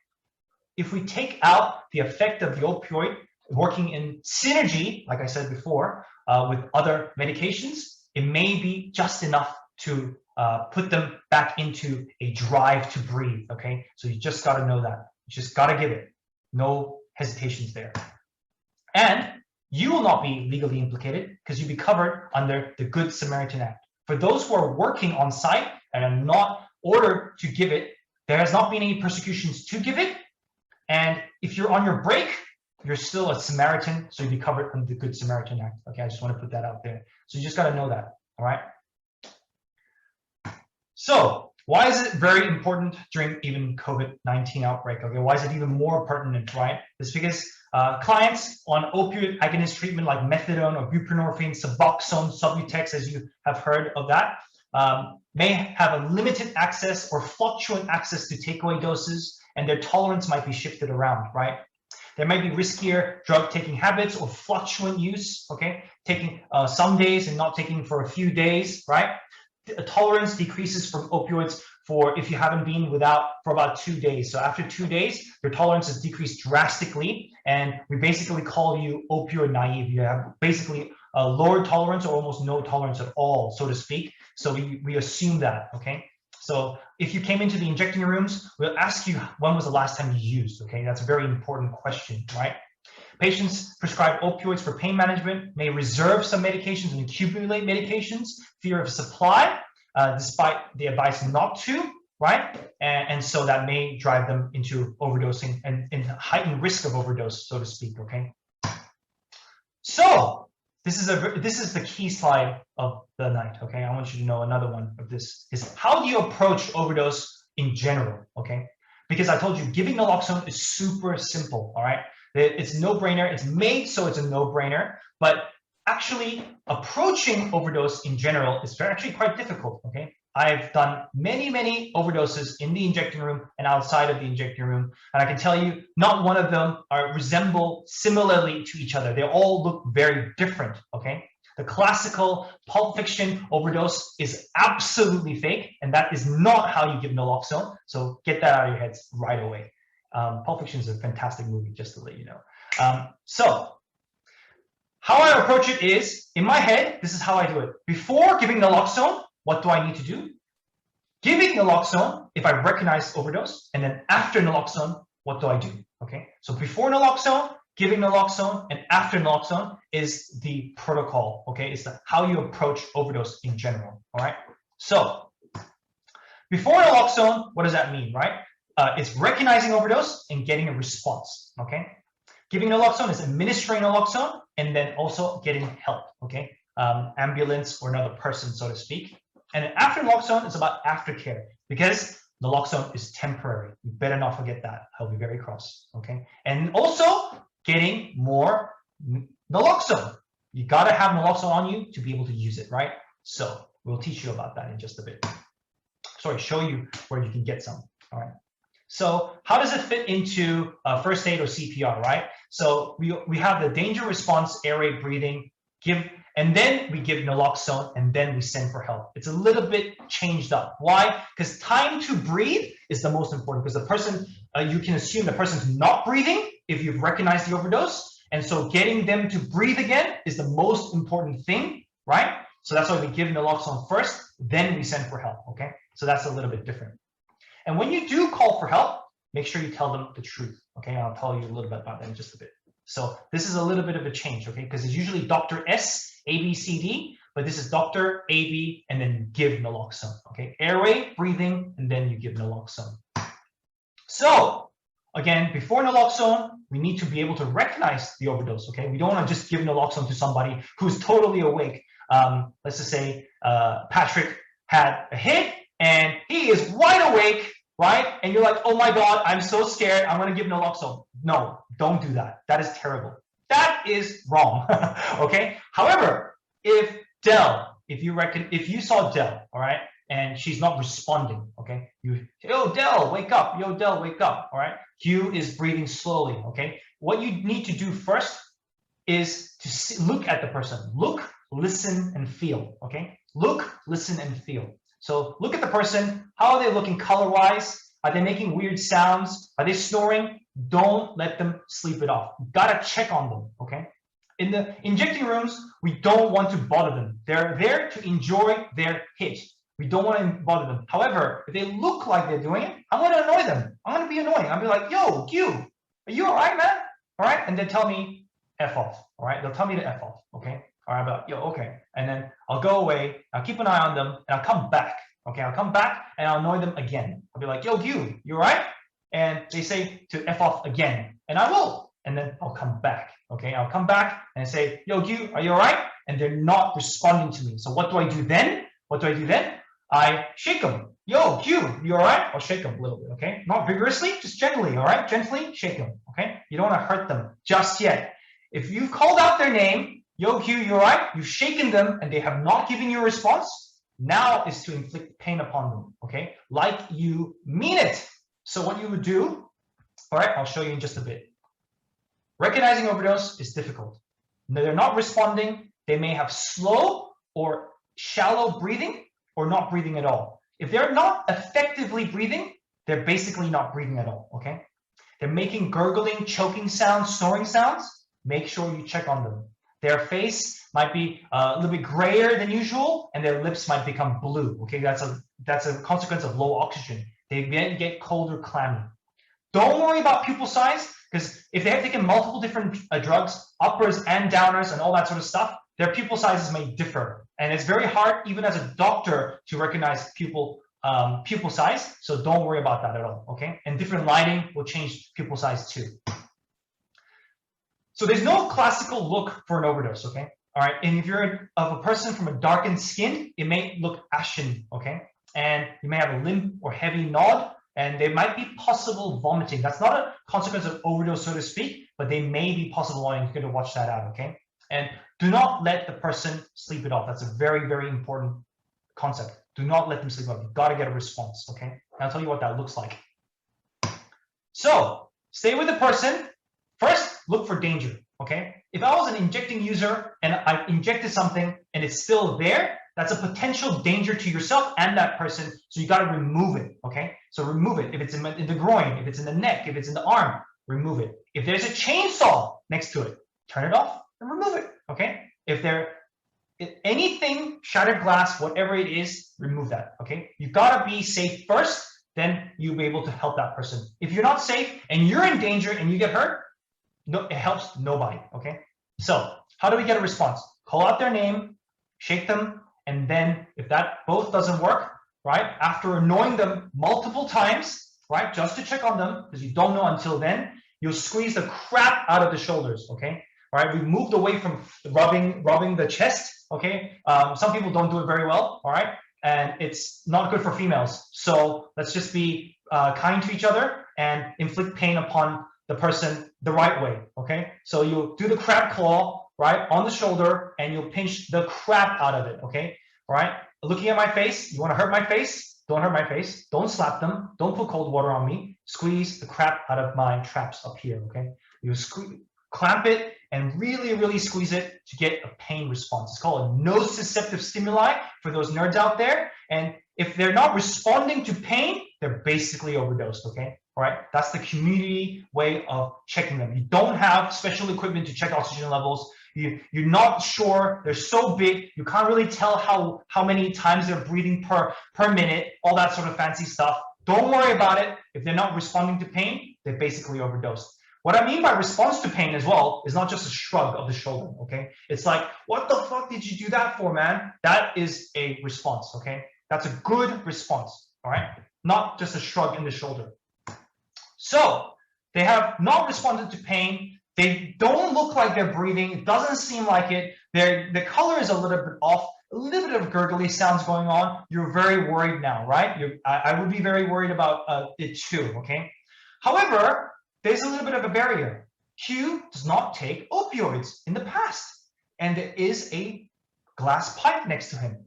If we take out the effect of the opioid working in synergy, like I said before, with other medications, it may be just enough to put them back into a drive to breathe, okay? So you just got to know that. You just got to give it. No hesitations there. And you will not be legally implicated because you'll be covered under the Good Samaritan Act. For those who are working on site and are not ordered to give it, there has not been any persecutions to give it. And if you're on your break, you're still a Samaritan, so you'll be covered under the Good Samaritan Act. Okay, I just want to put that out there. So you just got to know that, all right? So why is it very important during even COVID-19 outbreak? Okay, why is it even more pertinent, right? It's because clients on opioid agonist treatment like methadone or buprenorphine, Suboxone, Subutex, as you have heard of that, may have a limited access or fluctuant access to takeaway doses, and their tolerance might be shifted around, right? There might be riskier drug taking habits or fluctuant use, okay? Taking some days and not taking for a few days, right? Tolerance decreases from opioids for if you haven't been without for about 2 days. So after 2 days, your tolerance is decreased drastically, and we basically call you opioid naive. You have basically a lower tolerance or almost no tolerance at all, so to speak. So we assume that, okay? So if you came into the injecting rooms, we'll ask you when was the last time you used, okay? That's a very important question, right? Patients prescribed opioids for pain management may reserve some medications and accumulate medications, fear of supply, despite the advice not to, right? And so that may drive them into overdosing and heightened risk of overdose, so to speak, okay? So this is the key slide of the night, okay? I want you to know another one of this is how do you approach overdose in general, okay? Because I told you giving naloxone is super simple, all right? It's a no-brainer. It's made so it's a no-brainer, but actually approaching overdose in general is actually quite difficult, okay? I've done many overdoses in the injecting room and outside of the injecting room, and I can tell you not one of them resemble similarly to each other. They all look very different, okay? The classical Pulp Fiction overdose is absolutely fake, and that is not how you give naloxone, so get that out of your heads right away. Pulp Fiction is a fantastic movie, just to let you know. So how I approach it is, in my head, this is how I do it. Before giving naloxone, what do I need to do? Giving naloxone, if I recognize overdose, and then after naloxone, what do I do? Okay, so before naloxone, giving naloxone, and after naloxone is the protocol, okay? It's how you approach overdose in general, all right? So before naloxone, what does that mean, right? It's recognizing overdose and getting a response, okay? Giving naloxone is administering naloxone and then also getting help, okay? Ambulance or another person, so to speak. And then after naloxone, it's about aftercare because naloxone is temporary. You better not forget that. I'll be very cross, okay? And also getting more naloxone. You gotta have naloxone on you to be able to use it, right? So we'll teach you about that in just a bit. Sorry, show you where you can get some, all right? So how does it fit into first aid or CPR, right? So we have the danger response, airway breathing, and then we give naloxone, and then we send for help. It's a little bit changed up. Why? Because time to breathe is the most important, because the person, you can assume the person's not breathing if you've recognized the overdose. And so getting them to breathe again is the most important thing, right? So that's why we give naloxone first, then we send for help, okay? So that's a little bit different. And when you do call for help, make sure you tell them the truth, okay? I'll tell you a little bit about that in just a bit. So this is a little bit of a change, okay? Because it's usually Dr. S, A, B, C, D, but this is Dr. A, B, and then you give naloxone, okay? Airway, breathing, and then you give naloxone. So again, before naloxone, we need to be able to recognize the overdose, okay? We don't want to just give naloxone to somebody who's totally awake. Let's just say Patrick had a hit and he is wide awake, right? And you're like, oh my God, I'm so scared. I'm going to give naloxone. No, don't do that. That is terrible. That is wrong, okay? However, if Del if you saw Dell, all right, and she's not responding, okay, you say, yo, Dell, wake up, yo, Dell, wake up, all right. Q is breathing slowly, okay. What you need to do first is to look at the person. Look, listen, and feel, okay. Look, listen, and feel. So look at the person. How are they looking color-wise? Are they making weird sounds? Are they snoring? Don't let them sleep it off. You gotta check on them, okay? In the injecting rooms, we don't want to bother them. They're there to enjoy their hit. We don't want to bother them. However, if they look like they're doing it, I'm gonna annoy them. I'm gonna be annoying. I'll be like, yo, Q, are you all right, man? All right, and they tell me, F off, all right? They'll tell me to F off, okay? All right, I'll be like, yo, okay. And then I'll go away, I'll keep an eye on them, and I'll come back, okay? I'll come back and I'll annoy them again. I'll be like, yo, Q, you all right? And they say to F off again, and I will. And then I'll come back, okay? I'll come back and say, yo, Q, are you all right? And they're not responding to me. So what do I do then? What do I do then? I shake them. Yo, Q, you all right? I'll shake them a little bit, okay? Not vigorously, just gently, all right? Gently shake them, okay? You don't want to hurt them just yet. If you've called out their name, yo, Q, you all right? You've shaken them and they have not given you a response. Now is to inflict pain upon them, okay? Like you mean it. So what you would do, all right, I'll show you in just a bit. Recognizing overdose is difficult. They're not responding. They may have slow or shallow breathing or not breathing at all. If they're not effectively breathing, they're basically not breathing at all, okay? They're making gurgling, choking sounds, snoring sounds. Make sure you check on them. Their face might be a little bit grayer than usual, and their lips might become blue, okay? That's a consequence of low oxygen. They may get cold or clammy. Don't worry about pupil size, because if they have taken multiple different drugs, uppers and downers and all that sort of stuff, their pupil sizes may differ. And it's very hard, even as a doctor, to recognize pupil size. So don't worry about that at all, okay? And different lighting will change pupil size too. So there's no classical look for an overdose, okay? All right, and if you're of a person from a darkened skin, it may look ashen, okay? And you may have a limp or heavy nod, and there might be possible vomiting. That's not a consequence of overdose, so to speak, but they may be possible vomiting. You're going to watch that out, okay? And do not let the person sleep it off. That's a very, very important concept. Do not let them sleep it off. You've got to get a response, okay? And I'll tell you what that looks like. So stay with the person. First, look for danger, okay? If I was an injecting user and I injected something and it's still there, that's a potential danger to yourself and that person, so you got to remove it, okay? So remove it. If it's in the groin, if it's in the neck, if it's in the arm, remove it. If there's a chainsaw next to it, turn it off and remove it, okay? If anything, shattered glass, whatever it is, remove that, okay? You got to be safe first, then you'll be able to help that person. If you're not safe and you're in danger and you get hurt, no, it helps nobody, okay? So how do we get a response? Call out their name, shake them, and then if that both doesn't work, right, after annoying them multiple times, right, just to check on them, because you don't know until then, you'll squeeze the crap out of the shoulders, okay? All right, we moved away from rubbing the chest, okay? Some people don't do it very well, all right? And it's not good for females. So let's just be kind to each other and inflict pain upon the person the right way, okay? So you'll do the crab claw, right, on the shoulder, and you'll pinch the crap out of it, okay? All right, looking at my face, you want to hurt my face? Don't hurt my face. Don't slap them. Don't put cold water on me. Squeeze the crap out of my traps up here, okay? You clamp it and really, really squeeze it to get a pain response. It's called a nociceptive stimuli for those nerds out there. And if they're not responding to pain, they're basically overdosed, okay? All right, that's the community way of checking them. You don't have special equipment to check oxygen levels. You're not sure, they're so big, you can't really tell how many times they're breathing per minute, all that sort of fancy stuff. Don't worry about it. If they're not responding to pain, they're basically overdosed. What I mean by response to pain as well is not just a shrug of the shoulder, okay? It's like, what the fuck did you do that for, man? That is a response, okay? That's a good response, all right? Not just a shrug in the shoulder. So they have not responded to pain. They don't look like they're breathing. It doesn't seem like it. The color is a little bit off, a little bit of gurgly sounds going on. You're very worried now, right? I would be very worried about it too, okay? However, there's a little bit of a barrier. Q does not take opioids in the past. And there is a glass pipe next to him,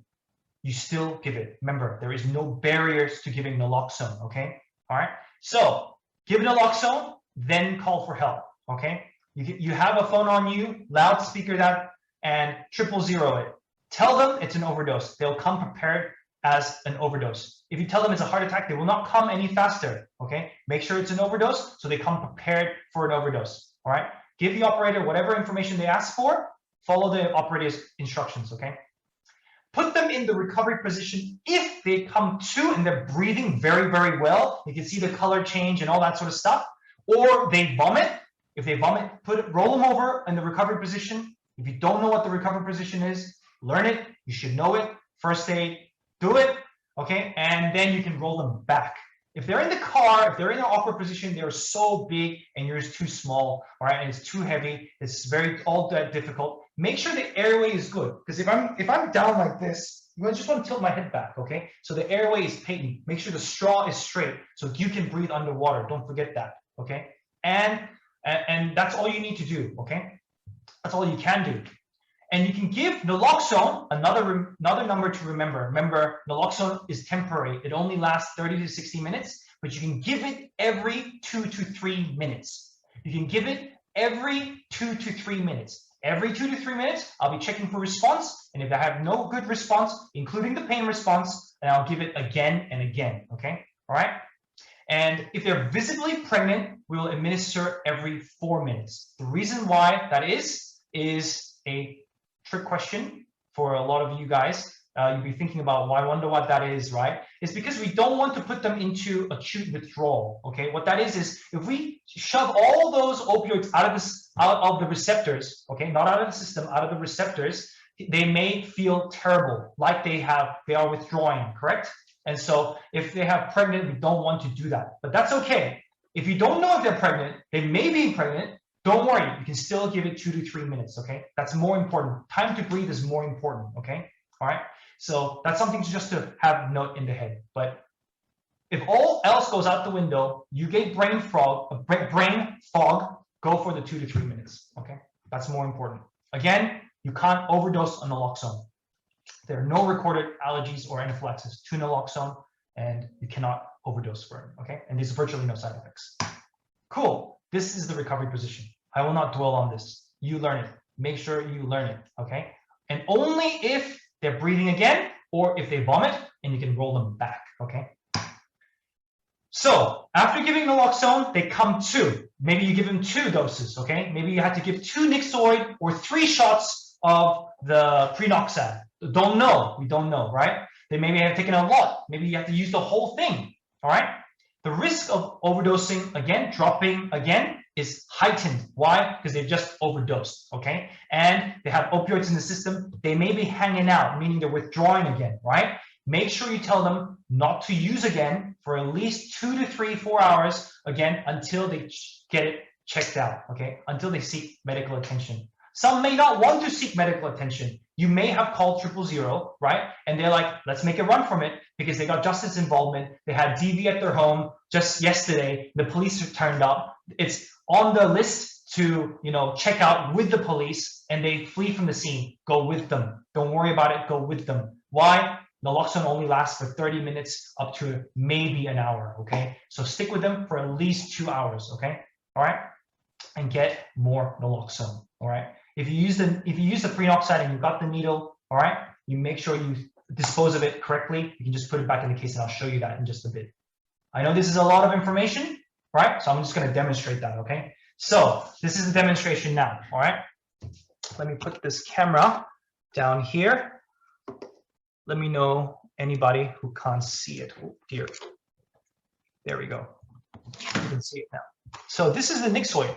you still give it. Remember, there is no barriers to giving naloxone, okay? All right, so give naloxone, then call for help, okay? You have a phone on you, loudspeaker that, and 000 it. Tell them it's an overdose. They'll come prepared as an overdose. If you tell them it's a heart attack, they will not come any faster, okay? Make sure it's an overdose, so they come prepared for an overdose, all right? Give the operator whatever information they ask for, follow the operator's instructions, okay? Put them in the recovery position if they come to and they're breathing very, very well. You can see the color change and all that sort of stuff. Or they vomit. If they vomit, roll them over in the recovery position. If you don't know what the recovery position is, learn it. You should know it. First aid, do it, okay? And then you can roll them back. If they're in the car, if they're in an awkward position, they're so big and you're just too small, all right? And it's too heavy. It's all that difficult. Make sure the airway is good, because if I'm down like this, I just want to tilt my head back, okay? So the airway is patent. Make sure the straw is straight so you can breathe underwater. Don't forget that, okay? And that's all you need to do, okay? That's all you can do. And you can give naloxone, another number to remember. Remember, naloxone is temporary. It only lasts 30 to 60 minutes, but you can give it every 2 to 3 minutes. You can give it every 2 to 3 minutes. Every 2 to 3 minutes, I'll be checking for response. And if I have no good response, including the pain response, then I'll give it again and again, okay? All right? And if they're visibly pregnant, we will administer every 4 minutes. The reason why that is a trick question for a lot of you guys. You'll be thinking about, well, I wonder what that is, right? It's because we don't want to put them into acute withdrawal, okay? What that is if we shove all those opioids out of the receptors, okay? Not out of the system, out of the receptors, they may feel terrible, like they are withdrawing, correct? And so if they have pregnant, we don't want to do that, but that's okay. If you don't know if they're pregnant, they may be pregnant, don't worry, you can still give it 2 to 3 minutes, okay? That's more important. Time to breathe is more important, okay? All right, so that's something just to have note in the head. But if all else goes out the window, you get brain fog, go for the 2 to 3 minutes, okay? That's more important. Again, you can't overdose on naloxone. There are no recorded allergies or anaphylaxis to naloxone, and you cannot overdose for it, okay? And there's virtually no side effects. Cool, this is the recovery position. I will not dwell on this. You learn it. Make sure you learn it, okay? And only if they're breathing again or if they vomit, and you can roll them back, okay? So after giving naloxone, they come to. Maybe you give them 2 doses, okay? Maybe you have to give 2 Nixoid or 3 shots of the prenoxide. We don't know, right? They maybe have taken a lot. Maybe you have to use the whole thing, all right? The risk of overdosing again, dropping again, is heightened. Why? Because they've just overdosed, okay? And they have opioids in the system. They may be hanging out, meaning they're withdrawing again, right? Make sure you tell them not to use again for at least 2 to 3, 4 hours, again, until they get it checked out, okay? Until they seek medical attention. Some may not want to seek medical attention. You may have called 000, right? And they're like, let's make a run from it because they got justice involvement. They had DV at their home just yesterday. The police turned up. It's on the list to, check out with the police, and they flee from the scene. Go with them. Don't worry about it. Go with them. Why? Naloxone only lasts for 30 minutes up to maybe an hour, okay? So stick with them for at least 2 hours, okay? All right? And get more naloxone, all right? If you use the prenoxide and you've got the needle, all right, you make sure you dispose of it correctly. You can just put it back in the case, and I'll show you that in just a bit. I know this is a lot of information, right? So I'm just going to demonstrate that, okay? So this is the demonstration now, all right? Let me put this camera down here. Let me know anybody who can't see it. Oh dear. There we go. You can see it now. So this is the Nixoid.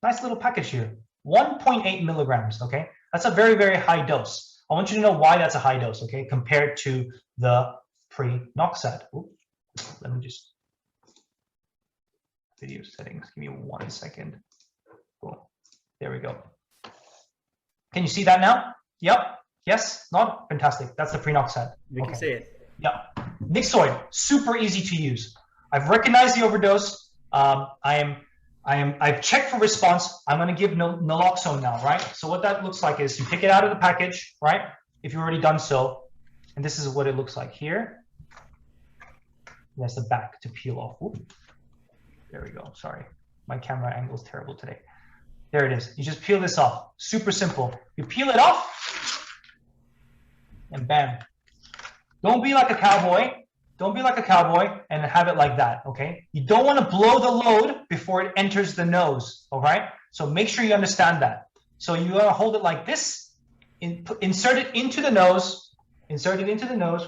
Nice little package here. 1.8 milligrams, okay? That's a very, very high dose. I want you to know why that's a high dose, okay? Compared to the prenoxide. Let me just, video settings, give me 1 second. Cool, there we go. Can you see that now? Yep, yes, not? Fantastic, that's the prenoxide. We can see it. Yep, Nixoid, super easy to use. I've recognized the overdose. I I've checked for response. I'm going to give naloxone now, right? So what that looks like is you take it out of the package, right? If you've already done so, and this is what it looks like here. That's the back to peel off. Ooh. There we go. Sorry, my camera angle is terrible today. There it is. You just peel this off. Super simple. You peel it off, and bam. Don't be like a cowboy. Don't be like a cowboy and have it like that, okay? You don't want to blow the load before it enters the nose, all right? So make sure you understand that. So you want to hold it like this, insert it into the nose, insert it into the nose,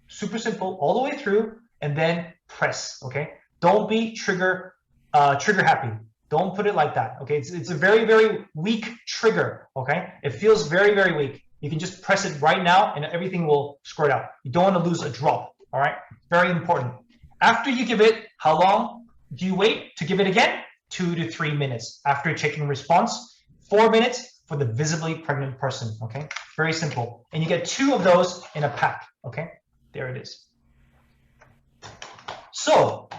super simple, all the way through, and then press, okay? Don't be trigger happy. Don't put it like that, okay? It's a very, very weak trigger, okay? It feels very, very weak. You can just press it right now and everything will squirt out. You don't want to lose a drop. All right, very important. After you give it, how long do you wait to give it again? 2 to 3 minutes. After checking response, 4 minutes for the visibly pregnant person, okay? Very simple. And you get 2 of those in a pack, okay? There it is. So,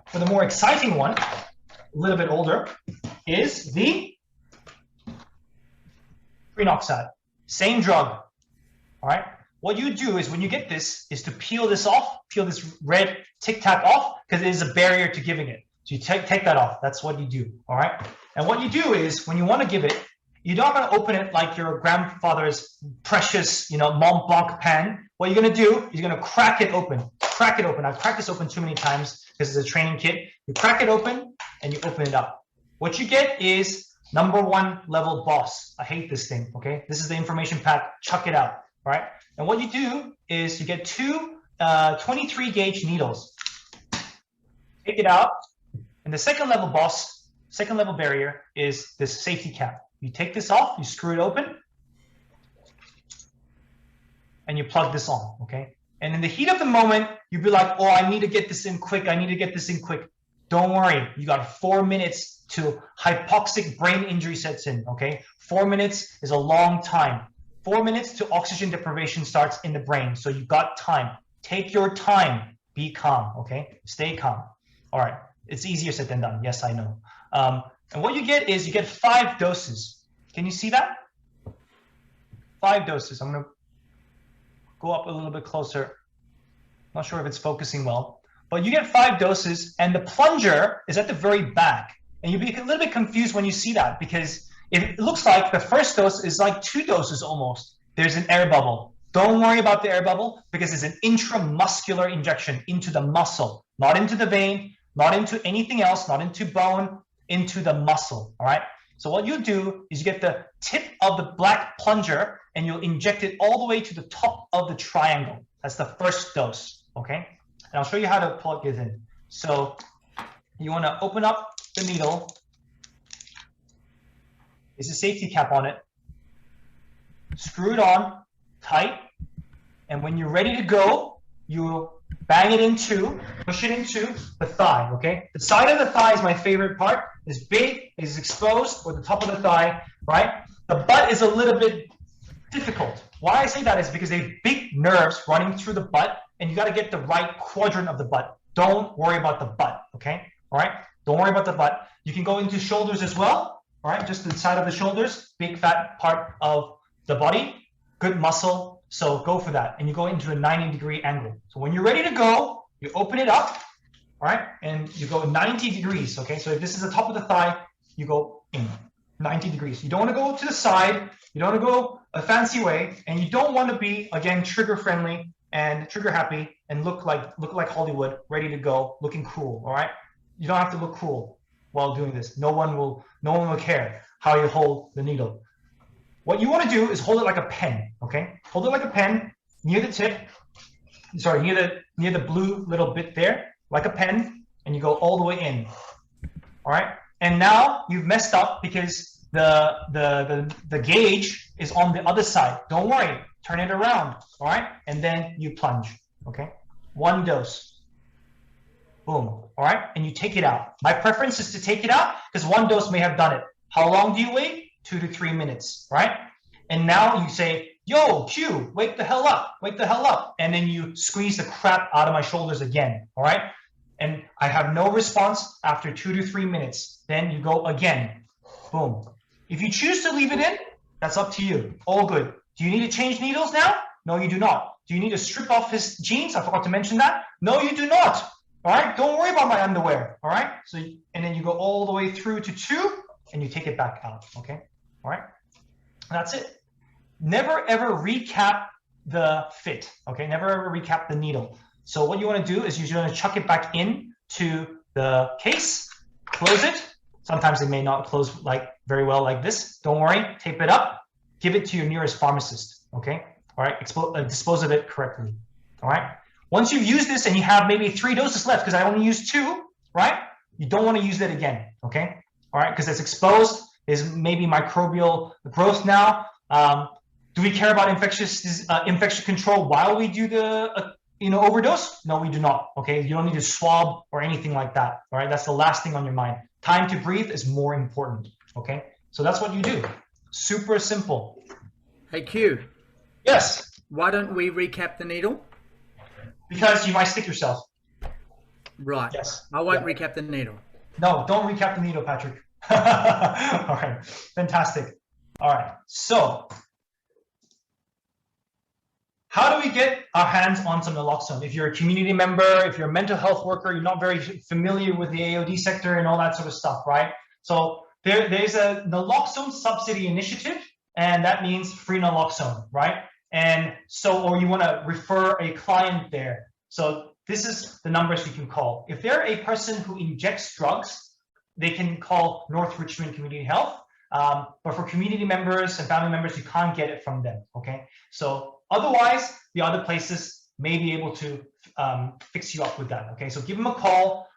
for the more exciting one, a little bit older, is the Prenoxide. Same drug, all right? What you do is when you get this is to peel this off, peel this red Tic Tac off, because it is a barrier to giving it. So you take that off. That's what you do, all right? And what you do is when you want to give it, you're not going to open it like your grandfather's precious, Mont Blanc pan. What you're going to do is you're going to crack it open. Crack it open. I've cracked this open too many times because it's a training kit. You crack it open and you open it up. What you get is #1 level boss. I hate this thing, okay? This is the information pack. Chuck it out, all right? And what you do is you get 2 23 gauge needles. Take it out. And the second level boss, second level barrier is this safety cap. You take this off, you screw it open, and you plug this on, okay? And in the heat of the moment, you'd be like, oh, I need to get this in quick. I need to get this in quick. Don't worry. You got 4 minutes to hypoxic brain injury sets in, okay? 4 minutes is a long time. 4 minutes to oxygen deprivation starts in the brain. So you got time. Take your time. Be calm, okay? Stay calm. All right. It's easier said than done. Yes, I know. And what you get is you get 5 doses. Can you see that? 5 doses. I'm going to go up a little bit closer. Not sure if it's focusing well. But you get 5 doses, and the plunger is at the very back. And you'll be a little bit confused when you see that because it looks like the first dose is like 2 doses almost. There's an air bubble. Don't worry about the air bubble because it's an intramuscular injection into the muscle, not into the vein, not into anything else, not into bone, into the muscle, all right? So what you do is you get the tip of the black plunger and you'll inject it all the way to the top of the triangle. That's the first dose, okay? And I'll show you how to plug it in. So you want to open up the needle. There's a safety cap on it. Screw it on tight. And when you're ready to go, you bang it into, push it into the thigh, okay? The side of the thigh is my favorite part. It's big, it's exposed, or the top of the thigh, right? The butt is a little bit difficult. Why I say that is because they have big nerves running through the butt, and you got to get the right quadrant of the butt. Don't worry about the butt, okay? All right? Don't worry about the butt. You can go into shoulders as well, all right? Just the side of the shoulders, big fat part of the body, good muscle, so go for that. And you go into a 90-degree angle. So when you're ready to go, you open it up, all right? And you go 90 degrees, okay? So if this is the top of the thigh, you go in 90 degrees. You don't want to go to the side. You don't want to go a fancy way, and you don't want to be, again, trigger friendly and trigger happy and look like Hollywood, ready to go, looking cool, all right? You don't have to look cool while doing this. No one will care how you hold the needle. What you want to do is hold it like a pen, okay? Hold it like a pen near the tip, sorry, near the blue little bit there, like a pen, and you go all the way in, all right? And now you've messed up because the gauge is on the other side. Don't worry, turn it around, all right? And then you plunge, okay? 1 dose, boom, all right? And you take it out. My preference is to take it out because 1 dose may have done it. How long do you wait? 2 to 3 minutes, right? And now you say, yo, Q, wake the hell up, wake the hell up. And then you squeeze the crap out of my shoulders again, all right? and I have no response after 2 to 3 minutes, then you go again. Boom. If you choose to leave it in, that's up to you. All good. Do you need to change needles now? No, you do not. Do you need to strip off his jeans? I forgot to mention that. No, you do not. All right. Don't worry about my underwear. All right. So, and then you go all the way through to 2 and you take it back out. Okay. All right. That's it. Never ever recap the fit. Okay. Never ever recap the needle. So what you want to do is you're going to chuck it back in to the case, close it. Sometimes it may not close like very well like this. Don't worry. Tape it up. Give it to your nearest pharmacist. Okay. All right. Dispose of it correctly. All right. Once you've used this and you have maybe 3 doses left, because I only used 2, right? You don't want to use that again. Okay. All right. Because it's exposed. There's maybe microbial growth now. Do we care about infection control while we do the overdose? No, we do not. Okay. You don't need to swab or anything like that. All right. That's the last thing on your mind. Time to breathe is more important. Okay. So that's what you do. Super simple. Hey, Q. Yes. Why don't we recap the needle? Because you might stick yourself. Right. Yes. I won't recap the needle. No, don't recap the needle, Patrick. All right. Fantastic. All right. So how do we get our hands on some naloxone? If you're a community member, if you're a mental health worker, you're not very familiar with the AOD sector and all that sort of stuff, right? So there's a naloxone subsidy initiative, and that means free naloxone, right? And so, or you want to refer a client there. So this is the numbers you can call. If they're a person who injects drugs, they can call North Richmond Community Health. But for community members and family members, you can't get it from them, okay? So otherwise, the other places may be able to fix you up with that, okay? So give them a call,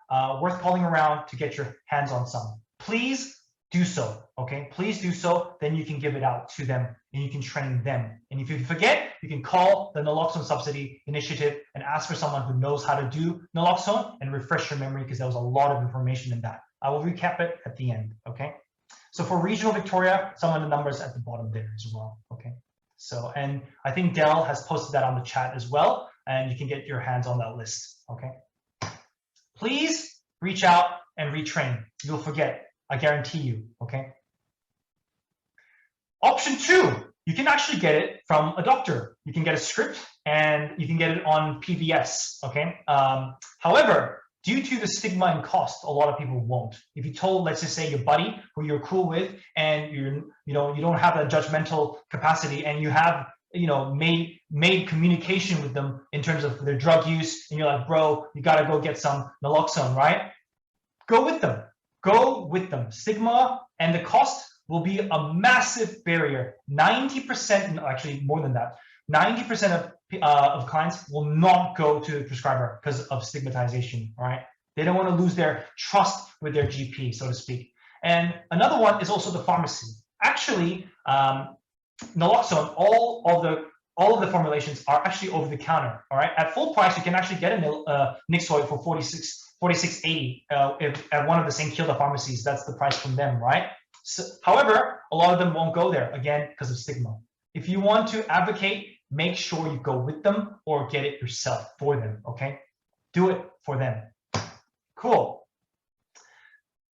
worth calling around to get your hands on some. Please do so, okay? Please do so, then you can give it out to them and you can train them. And if you forget, you can call the Naloxone Subsidy Initiative and ask for someone who knows how to do naloxone and refresh your memory, because there was a lot of information in that. I will recap it at the end, okay? So for regional Victoria, some of the numbers at the bottom there as well, okay? So, and I think Dell has posted that on the chat as well, and you can get your hands on that list, okay? Please reach out and retrain. You'll forget, I guarantee you, okay? Option 2, you can actually get it from a doctor. You can get a script and you can get it on PBS, okay? However, due to the stigma and cost, a lot of people won't. If you told, let's just say, your buddy who you're cool with, and you don't have that judgmental capacity, and you have made communication with them in terms of their drug use, and you're like, bro, you gotta go get some naloxone, right? Go with them. Go with them. Stigma and the cost will be a massive barrier. 90%, actually more than that, 90% of clients will not go to the prescriber because of stigmatization, all right? They don't want to lose their trust with their GP, so to speak. And another one is also the pharmacy. Actually, naloxone, all of the formulations are actually over the counter, all right? At full price, you can actually get a Nixoid for $46.80 at one of the St. Kilda pharmacies. That's the price from them, right? So, however, a lot of them won't go there, again, because of stigma. If you want to advocate, make sure you go with them or get it yourself for them, okay? Do it for them. Cool.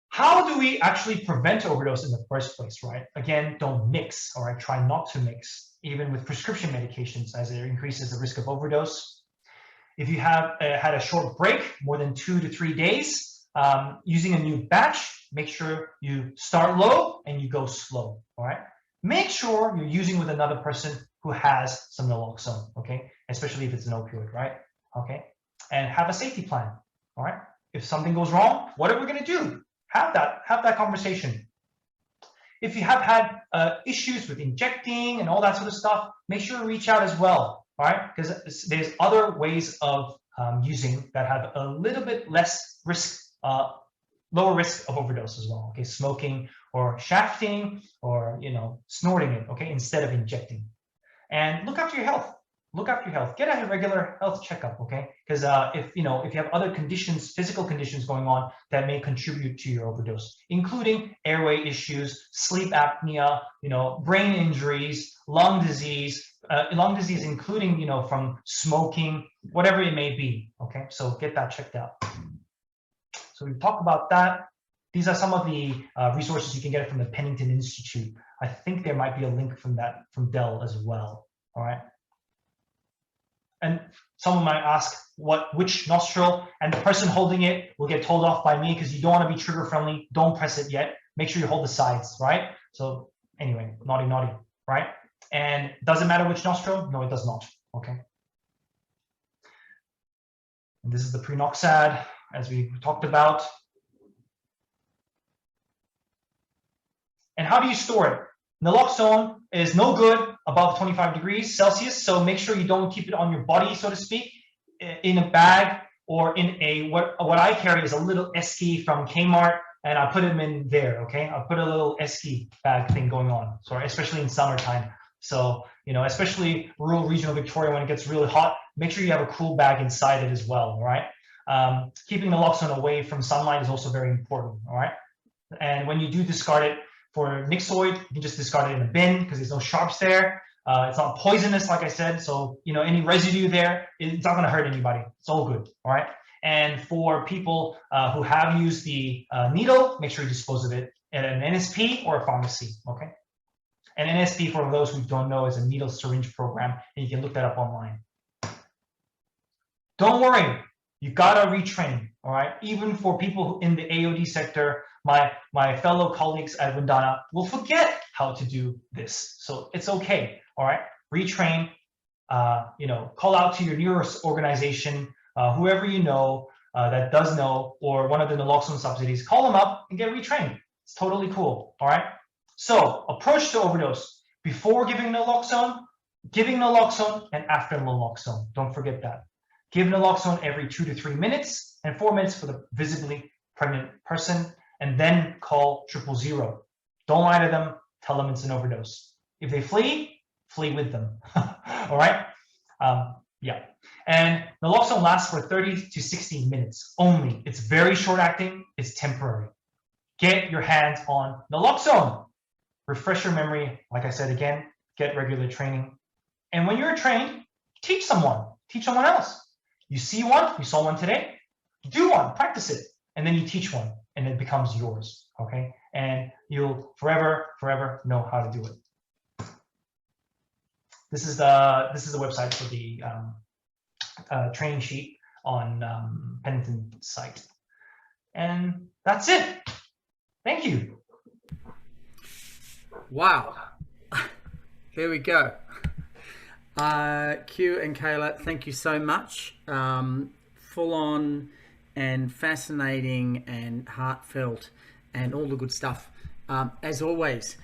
How do we actually prevent overdose in the first place, right? Again, don't mix, all right? Try not to mix, even with prescription medications, as it increases the risk of overdose. If you have had a short break, more than 2 to 3 days, using a new batch, make sure you start low and you go slow, all right? Make sure you're using with another person who has some naloxone, okay? Especially if it's an opioid, right? Okay, and have a safety plan, all right? If something goes wrong, what are we gonna do? Have that conversation. If you have had issues with injecting and all that sort of stuff, make sure to reach out as well, all right? Because there's other ways of using that have a little bit less risk, lower risk of overdose as well, okay? Smoking or shafting or, snorting it, okay? Instead of injecting. And look after your health. Look after your health. Get a regular health checkup, okay? Because if you have other conditions, physical conditions going on that may contribute to your overdose, including airway issues, sleep apnea, brain injuries, lung disease including, from smoking, whatever it may be, okay? So get that checked out. So we've talked about that. These are some of the resources you can get from the Pennington Institute. I think there might be a link from Dell as well. All right. And someone might ask which nostril, and the person holding it will get told off by me because you don't want to be trigger friendly. Don't press it yet. Make sure you hold the sides, right? So anyway, naughty, right? And does it matter which nostril? No, it does not. Okay. And this is the prenoxad, as we talked about. And how do you store it? Naloxone is no good above 25 degrees Celsius, so make sure you don't keep it on your body, so to speak, in a bag or in a, what I carry is a little esky from Kmart, and I put them in there, okay? I'll put a little esky bag thing going on, so especially in summertime. So, you know, especially rural regional Victoria, when it gets really hot, make sure you have a cool bag inside it as well, all right? Keeping naloxone away from sunlight is also very important, all right? And when you do discard it, for Nixoid, you can just discard it in a bin because there's no sharps there. It's not poisonous, like I said. So, you know, any residue there, it's not going to hurt anybody. It's all good. All right. And for people who have used the needle, make sure you dispose of it at an NSP or a pharmacy. Okay. An NSP, for those who don't know, is a needle syringe program, and you can look that up online. Don't worry. You got to retrain. All right. Even for people in the AOD sector, my fellow colleagues at Windana will forget how to do this. So it's okay, all right? Retrain, you know, call out to your nearest organization, whoever you know that does know, or one of the naloxone subsidies, call them up and get retrained. It's totally cool, all right? So approach to overdose. Before giving naloxone, and after naloxone. Don't forget that. Give naloxone every 2 to 3 minutes and 4 minutes for the visibly pregnant person, and then call 000. Don't lie to them. Tell them it's an overdose. If they flee with them. All right. Yeah. And naloxone lasts for 30 to 60 minutes only. It's very short acting. It's temporary. Get your hands on naloxone. Refresh your memory. Like I said again, get regular training. And when you're trained, teach someone. Teach someone else. You see one. You saw one today. Do one. Practice it. And then you teach one. And it becomes yours, okay? And you'll forever know how to do it. This is the website for the training sheet on Pennington's site. And that's it. Thank you. Wow. There we go. Q and Kayla, thank you so much. Full on and fascinating and heartfelt and all the good stuff. As always,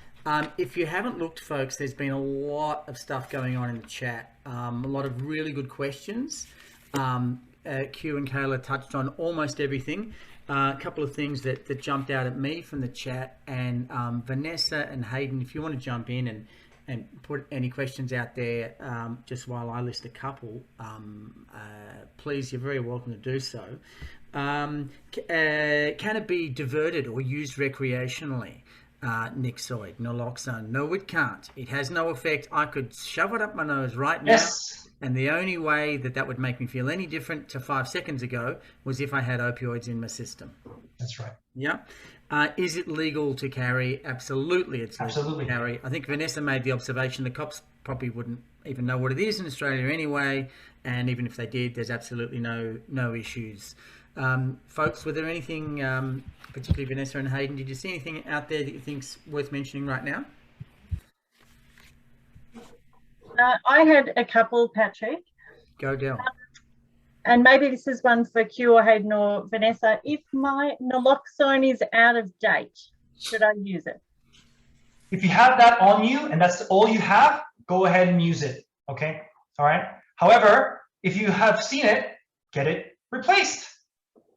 if you haven't looked, folks, there's been a lot of stuff going on in the chat. A lot of really good questions. Q and Kayla touched on almost everything. A couple of things that jumped out at me from the chat, and Vanessa and Hayden, if you want to jump in and put any questions out there, just while I list a couple, please, you're very welcome to do so. Can it be diverted or used recreationally? Nixoid, naloxone? No, it can't. It has no effect. I could shove it up my nose right now. Yes. And the only way that would make me feel any different to 5 seconds ago was if I had opioids in my system. That's right. Yeah. Is it legal to carry? Absolutely, it's legal to carry. I think Vanessa made the observation the cops probably wouldn't even know what it is in Australia anyway, and even if they did, there's absolutely no issues. Folks, were there anything, particularly Vanessa and Hayden, did you see anything out there that you think's worth mentioning right now? I had a couple, Patrick. Go, Del. And maybe this is one for Q or Hayden or Vanessa. If my naloxone is out of date, should I use it? If you have that on you and that's all you have, go ahead and use it. Okay. All right. However, if you have seen it, get it replaced.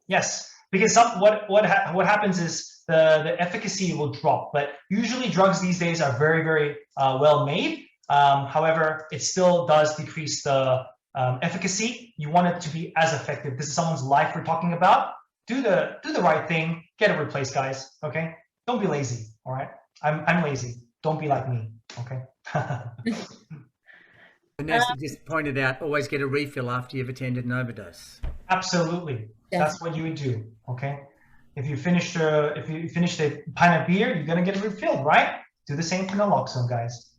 Yes, because what happens is the efficacy will drop. But usually drugs these days are very well made. However, it still does decrease the efficacy. You want it to be as effective. This is someone's life we're talking about. Do the right thing. Get it replaced, guys. Okay. Don't be lazy. All right. I'm lazy. Don't be like me. Okay. Vanessa just pointed out, always get a refill after you've attended an overdose. Absolutely. That's what you would do. Okay. If you finish the pint of beer, you're gonna get refilled, right? Do the same for naloxone, guys.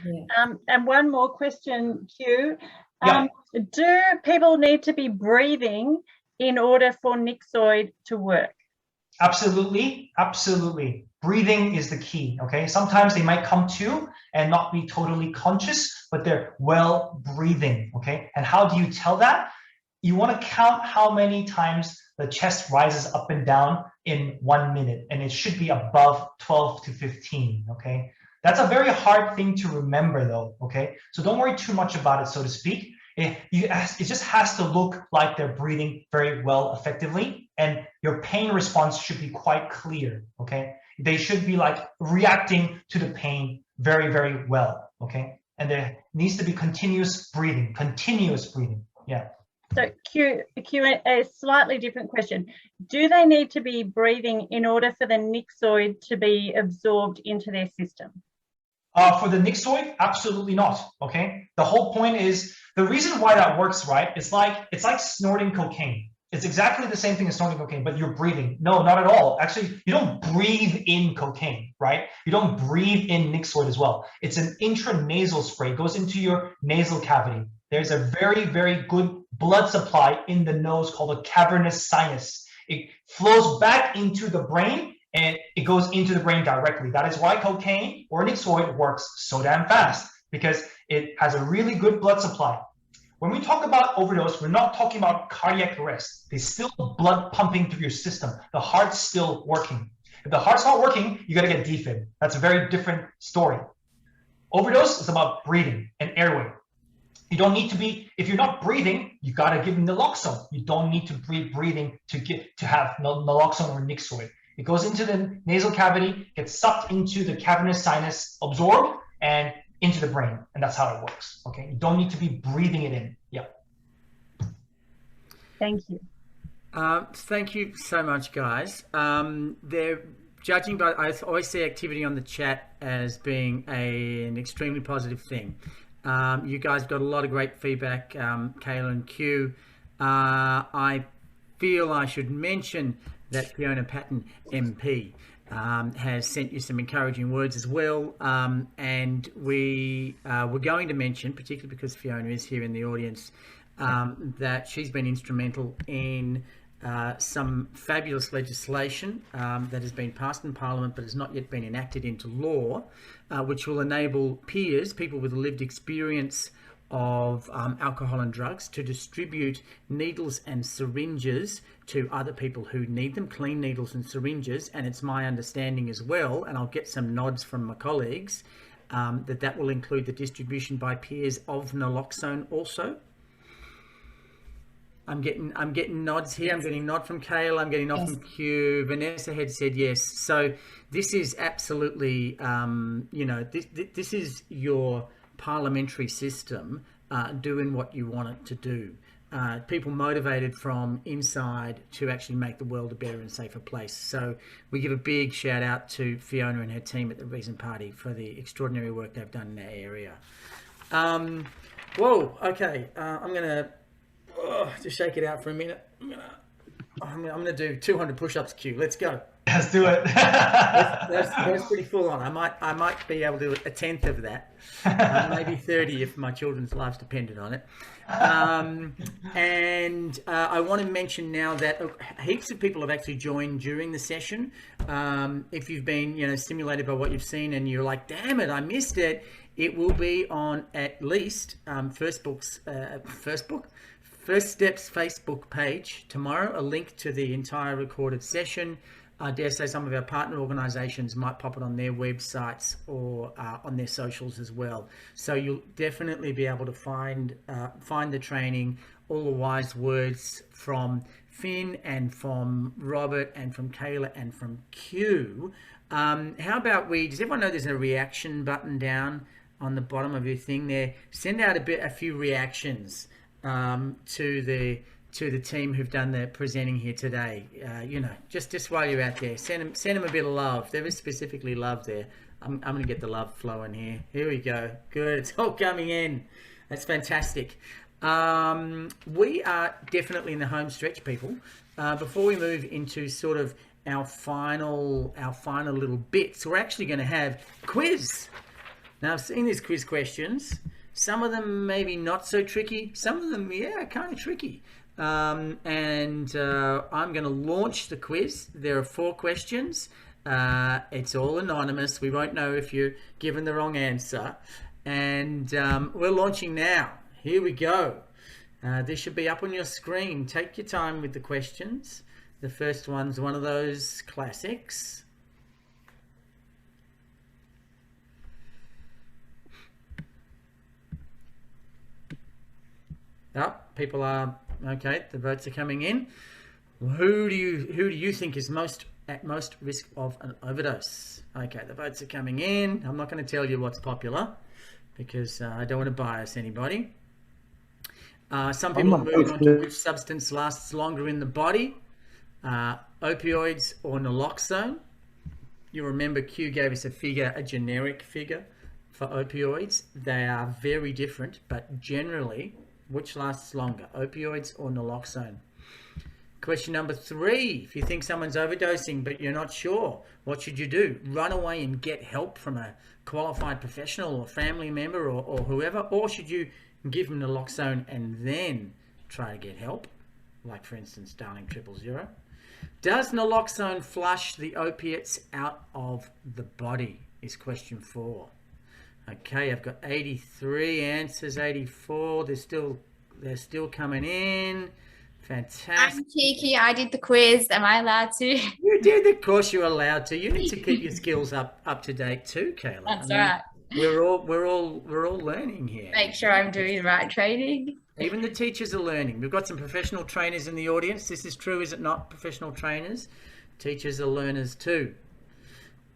And one more question, Q. Yeah. Do people need to be breathing in order for Nixoid to work? Absolutely, absolutely. Breathing is the key, okay? Sometimes they might come to and not be totally conscious, but they're well breathing, okay? And how do you tell that? You want to count how many times the chest rises up and down in 1 minute, and it should be above 12 to 15, okay? That's a very hard thing to remember though, okay? So don't worry too much about it, so to speak. It just has to look like they're breathing very well effectively, and your pain response should be quite clear, okay? They should be like reacting to the pain very, very well, okay? And there needs to be continuous breathing, yeah. So Q, a slightly different question. Do they need to be breathing in order for the Nixoid to be absorbed into their system? For the Nixoid, absolutely not, okay? The whole point is, the reason why that works, right, it's like snorting cocaine. It's exactly the same thing as snorting cocaine, but you're breathing. No, not at all. Actually, you don't breathe in cocaine, right? You don't breathe in Nixoid as well. It's an intranasal spray. It goes into your nasal cavity. There's a very, very good blood supply in the nose called a cavernous sinus. It flows back into the brain, and it goes into the brain directly. That is why cocaine or Nixoid works so damn fast, because it has a really good blood supply. When we talk about overdose, we're not talking about cardiac arrest. There's still blood pumping through your system. The heart's still working. If the heart's not working, you gotta get defib. That's a very different story. Overdose is about breathing and airway. You don't need to be, if you're not breathing, you gotta give naloxone. You don't need to be breathing to have naloxone or Nixoid. It goes into the nasal cavity, gets sucked into the cavernous sinus, absorbed, and into the brain, and that's how it works. Okay, you don't need to be breathing it in. Yeah. Thank you. Thank you so much, guys. They're judging by, I always see activity on the chat as being an extremely positive thing. You guys got a lot of great feedback, Kayla and Q. I feel I should mention that Fiona Patton, MP, has sent you some encouraging words as well, and we were going to mention, particularly because Fiona is here in the audience, that she's been instrumental in some fabulous legislation that has been passed in Parliament but has not yet been enacted into law, which will enable peers, people with a lived experience of alcohol and drugs, to distribute needles and syringes to other people who need them, clean needles and syringes. And it's my understanding as well, and I'll get some nods from my colleagues, that will include the distribution by peers of naloxone also. I'm getting nods here. I'm getting a nod from Kayla. I'm getting a nod from Q. Vanessa had said yes. So this is absolutely, this is your parliamentary system doing what you want it to do. People motivated from inside to actually make the world a better and safer place. So we give a big shout out to Fiona and her team at the Reason Party for the extraordinary work they've done in that area. Whoa, okay. I'm gonna just shake it out for a minute. I'm gonna do 200 push-ups, Q. Let's go. Let's do it. that's pretty full on. I might be able to do a tenth of that, maybe 30 if my children's lives depended on it. And I want to mention now that heaps of people have actually joined during the session. If you've been, stimulated by what you've seen and you're like, damn it, I missed it. It will be on at least First Steps Facebook page tomorrow. A link to the entire recorded session. I dare say some of our partner organisations might pop it on their websites or on their socials as well. So you'll definitely be able to find the training, all the wise words from Finn and from Robert and from Kayla and from Q. How about does everyone know there's a reaction button down on the bottom of your thing there? Send out a few reactions to the team who've done the presenting here today. Just while you're out there, send them a bit of love. There is specifically love there. I'm going to get the love flowing here. Here we go. Good. It's all coming in. That's fantastic. We are definitely in the home stretch, people. Before we move into sort of our final little bits, we're actually going to have quiz. Now, I've seen these quiz questions. Some of them maybe not so tricky. Some of them, yeah, kind of tricky. I'm going to launch the quiz. There are 4 questions. It's all anonymous. We won't know if you're given the wrong answer. And we're launching now. Here we go. This should be up on your screen. Take your time with the questions. The first one's one of those classics. Oh, people are okay. The votes are coming in. Who do you think is at most risk of an overdose? Okay, the votes are coming in. I'm not going to tell you what's popular because I don't want to bias anybody. Some people are moving on to which substance lasts longer in the body, opioids or naloxone. You remember Q gave us a generic figure for opioids. They are very different, but generally, which lasts longer, opioids or naloxone? Question number 3, if you think someone's overdosing but you're not sure, what should you do? Run away and get help from a qualified professional or family member or whoever, or should you give them naloxone and then try to get help? Like, for instance, Darling 000. Does naloxone flush the opiates out of the body is question 4. Okay, I've got 83 answers, 84. They're still coming in. Fantastic. I'm cheeky. I did the quiz. Am I allowed to? You did, of course you're allowed to. You need to keep your skills up to date too, Kayla. That's right. We're all learning here. Make sure I'm doing the right training. Even the teachers are learning. We've got some professional trainers in the audience. This is true, is it not? Professional trainers. Teachers are learners too.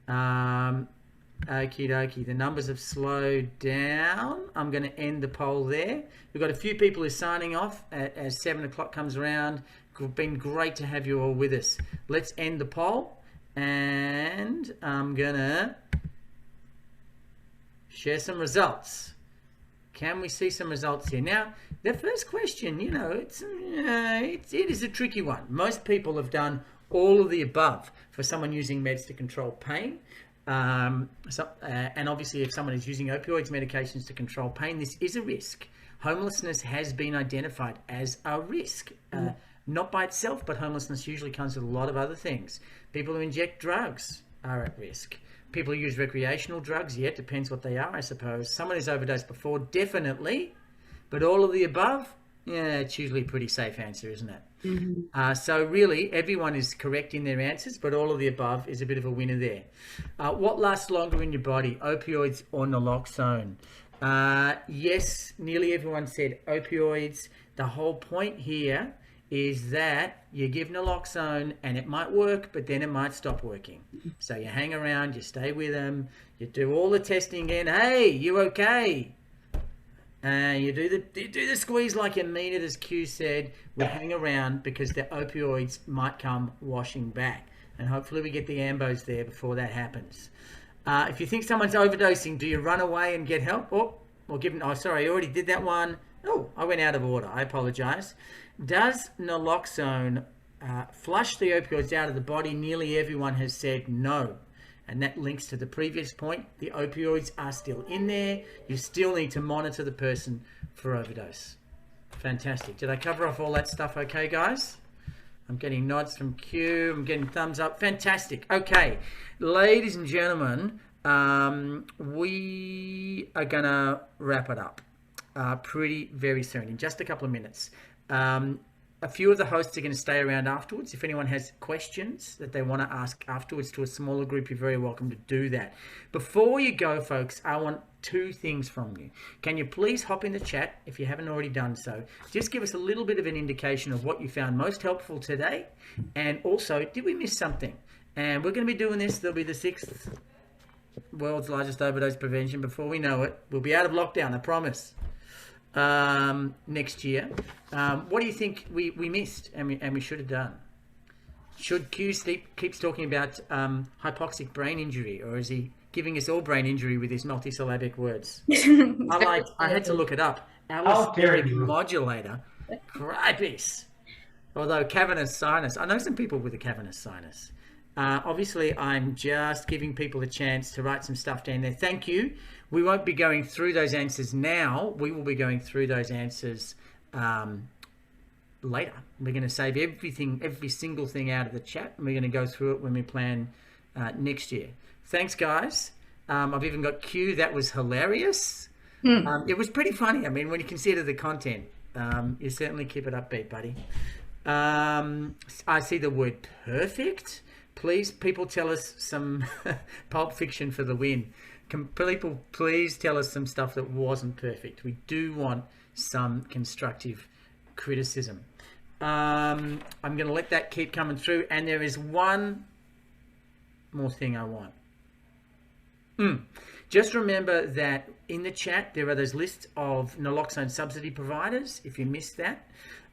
Okie dokie. The numbers have slowed down. I'm going to end the poll there. We've got a few people who are signing off as 7 o'clock comes around. It's been great to have you all with us. Let's end the poll. And I'm going to share some results. Can we see some results here? Now, the first question, you know, it is a tricky one. Most people have done all of the above for someone using meds to control pain. And obviously, if someone is using opioids medications to control pain, this is a risk. Homelessness has been identified as a risk, not by itself, but homelessness usually comes with a lot of other things. People who inject drugs are at risk. People who use recreational drugs, yeah, it depends what they are, I suppose. Someone who's overdosed before, definitely. But all of the above, yeah, it's usually a pretty safe answer, isn't it? Mm-hmm. So really, everyone is correct in their answers, but all of the above is a bit of a winner there. What lasts longer in your body, opioids or naloxone? Yes, nearly everyone said opioids. The whole point here is that you give naloxone and it might work, but then it might stop working. So you hang around, you stay with them, you do all the testing again. Hey, you okay? You do the squeeze like you mean it, as Q said. We hang around because the opioids might come washing back, and hopefully we get the ambos there before that happens. If you think someone's overdosing, do you run away and get help? Or give them? Oh, sorry, I already did that one. Oh, I went out of order. I apologize. Does naloxone flush the opioids out of the body? Nearly everyone has said no. And that links to the previous point. The opioids are still in there. You still need to monitor the person for overdose. Fantastic. Did I cover off all that stuff okay, guys? I'm getting nods from Q. I'm getting thumbs up. Fantastic. Okay, ladies and gentlemen, we are going to wrap it up very soon, in just a couple of minutes. A few of the hosts are going to stay around afterwards. If anyone has questions that they want to ask afterwards to a smaller group, you're very welcome to do that. Before you go, folks, I want 2 things from you. Can you please hop in the chat if you haven't already done so? Just give us a little bit of an indication of what you found most helpful today. And also, did we miss something? And we're going to be doing this. There'll be the 6th world's largest overdose prevention. Before we know it, we'll be out of lockdown, I promise. Next year. What do you think we missed and we should have done? Should Q keeps talking about hypoxic brain injury, or is he giving us all brain injury with his multisyllabic words. It's I had to look it up. How dare Allosteric you. modulator. Cripes. Although cavernous sinus, I know some people with a cavernous sinus. Obviously, I'm just giving people a chance to write some stuff down there. Thank you. We won't be going through those answers now. We will be going through those answers later. We're going to save every single thing out of the chat, and we're going to go through it when we plan next year. Thanks, guys. I've even got Q. That was hilarious. It was pretty funny. I mean, when you consider the content, you certainly keep it upbeat, buddy. I see the word perfect. Please, people, tell us some Pulp Fiction for the win. Can people please tell us some stuff that wasn't perfect? We do want some constructive criticism. I'm going to let that keep coming through. And there is one more thing I want. Just remember that in the chat, there are those lists of naloxone subsidy providers, if you missed that.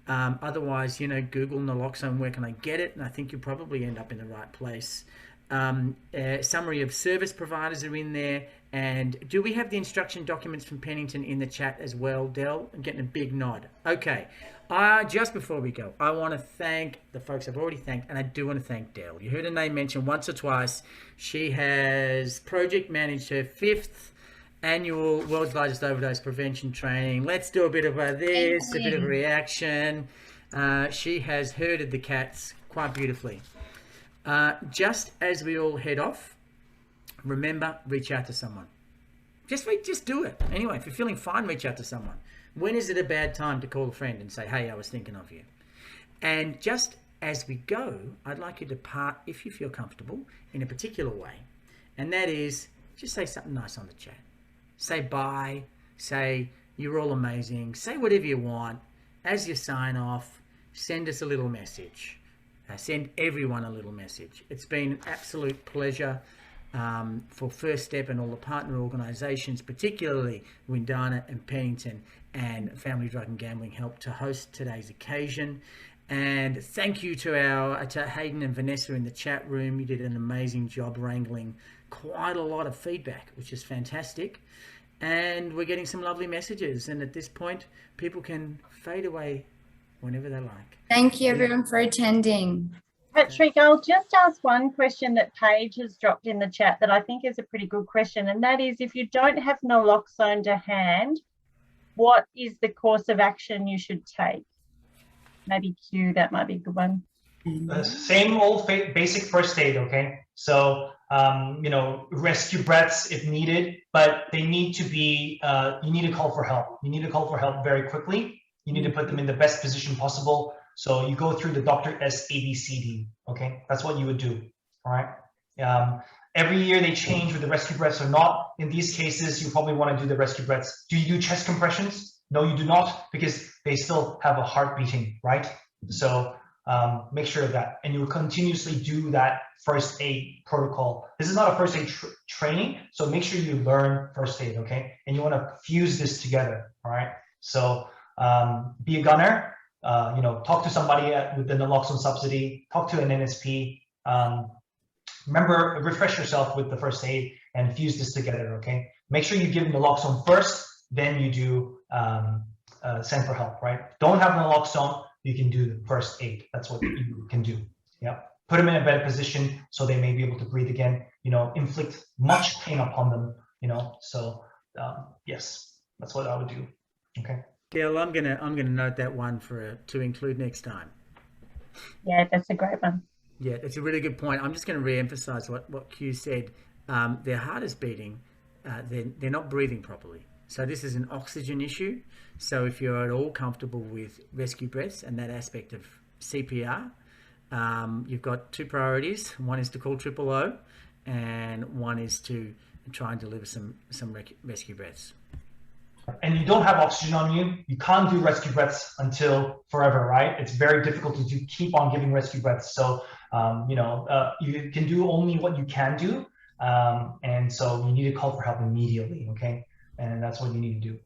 Otherwise, you know, Google naloxone, where can I get it? And I think you'll probably end up in the right place. Summary of service providers are in there. And do we have the instruction documents from Pennington in the chat as well, Del? I'm getting a big nod. Okay. Just before we go, I want to thank the folks I've already thanked, and I do want to thank Del. You heard her name mentioned once or twice. She has project managed her 5th annual World's Largest Overdose Prevention Training. Let's do a bit of this, a bit of a reaction. She has herded the cats quite beautifully. Just as we all head off, remember, reach out to someone. Just do it. Anyway, if you're feeling fine, reach out to someone. When is it a bad time to call a friend and say, hey, I was thinking of you? And just as we go, I'd like you to part, if you feel comfortable, in a particular way. And that is, just say something nice on the chat. Say bye. Say you're all amazing. Say whatever you want. As you sign off, send us a little message. Send everyone a little message. It's been an absolute pleasure for First Step and all the partner organisations, particularly Windana and Pennington and Family Drug and Gambling Help, to host today's occasion. And thank you to Hayden and Vanessa in the chat room. You did an amazing job wrangling quite a lot of feedback, which is fantastic. And we're getting some lovely messages. And at this point, people can fade away whenever they like. Thank you, everyone, for attending. Patrick, I'll just ask one question that Paige has dropped in the chat that I think is a pretty good question, and that is, if you don't have naloxone to hand, what is the course of action you should take? Maybe Q, that might be a good one. Same old basic first aid, okay? So, you know, rescue breaths if needed, but they need to be, you need to call for help. You need to call for help very quickly. You need to put them in the best position possible. So you go through the Dr. S ABCD, okay? That's what you would do, all right? Every year they change with the rescue breaths or not. In these cases, you probably want to do the rescue breaths. Do you do chest compressions? No, you do not, because they still have a heart beating, right? So make sure of that. And you will continuously do that first aid protocol. This is not a first aid training, so make sure you learn first aid, okay? And you want to fuse this together, all right? So be a gunner. You know, talk to somebody with the naloxone subsidy, talk to an NSP. Remember, refresh yourself with the first aid and fuse this together, okay? Make sure you give naloxone first, then you do send for help, right? Don't have naloxone, you can do the first aid. That's what you can do, yeah. Put them in a better position so they may be able to breathe again, you know, inflict much pain upon them, you know, so yes, that's what I would do, okay? Gail, I'm gonna note that one to include next time. Yeah, that's a great one. Yeah, it's a really good point. I'm just going to re-emphasize what Q said. Their heart is beating. They're not breathing properly. So this is an oxygen issue. So if you're at all comfortable with rescue breaths and that aspect of CPR, you've got two priorities. One is to call 000, and one is to try and deliver some rescue breaths. And you don't have oxygen on you, you can't do rescue breaths until forever, right? It's very difficult to keep on giving rescue breaths. So, you know, you can do only what you can do. And so you need to call for help immediately, okay? And that's what you need to do.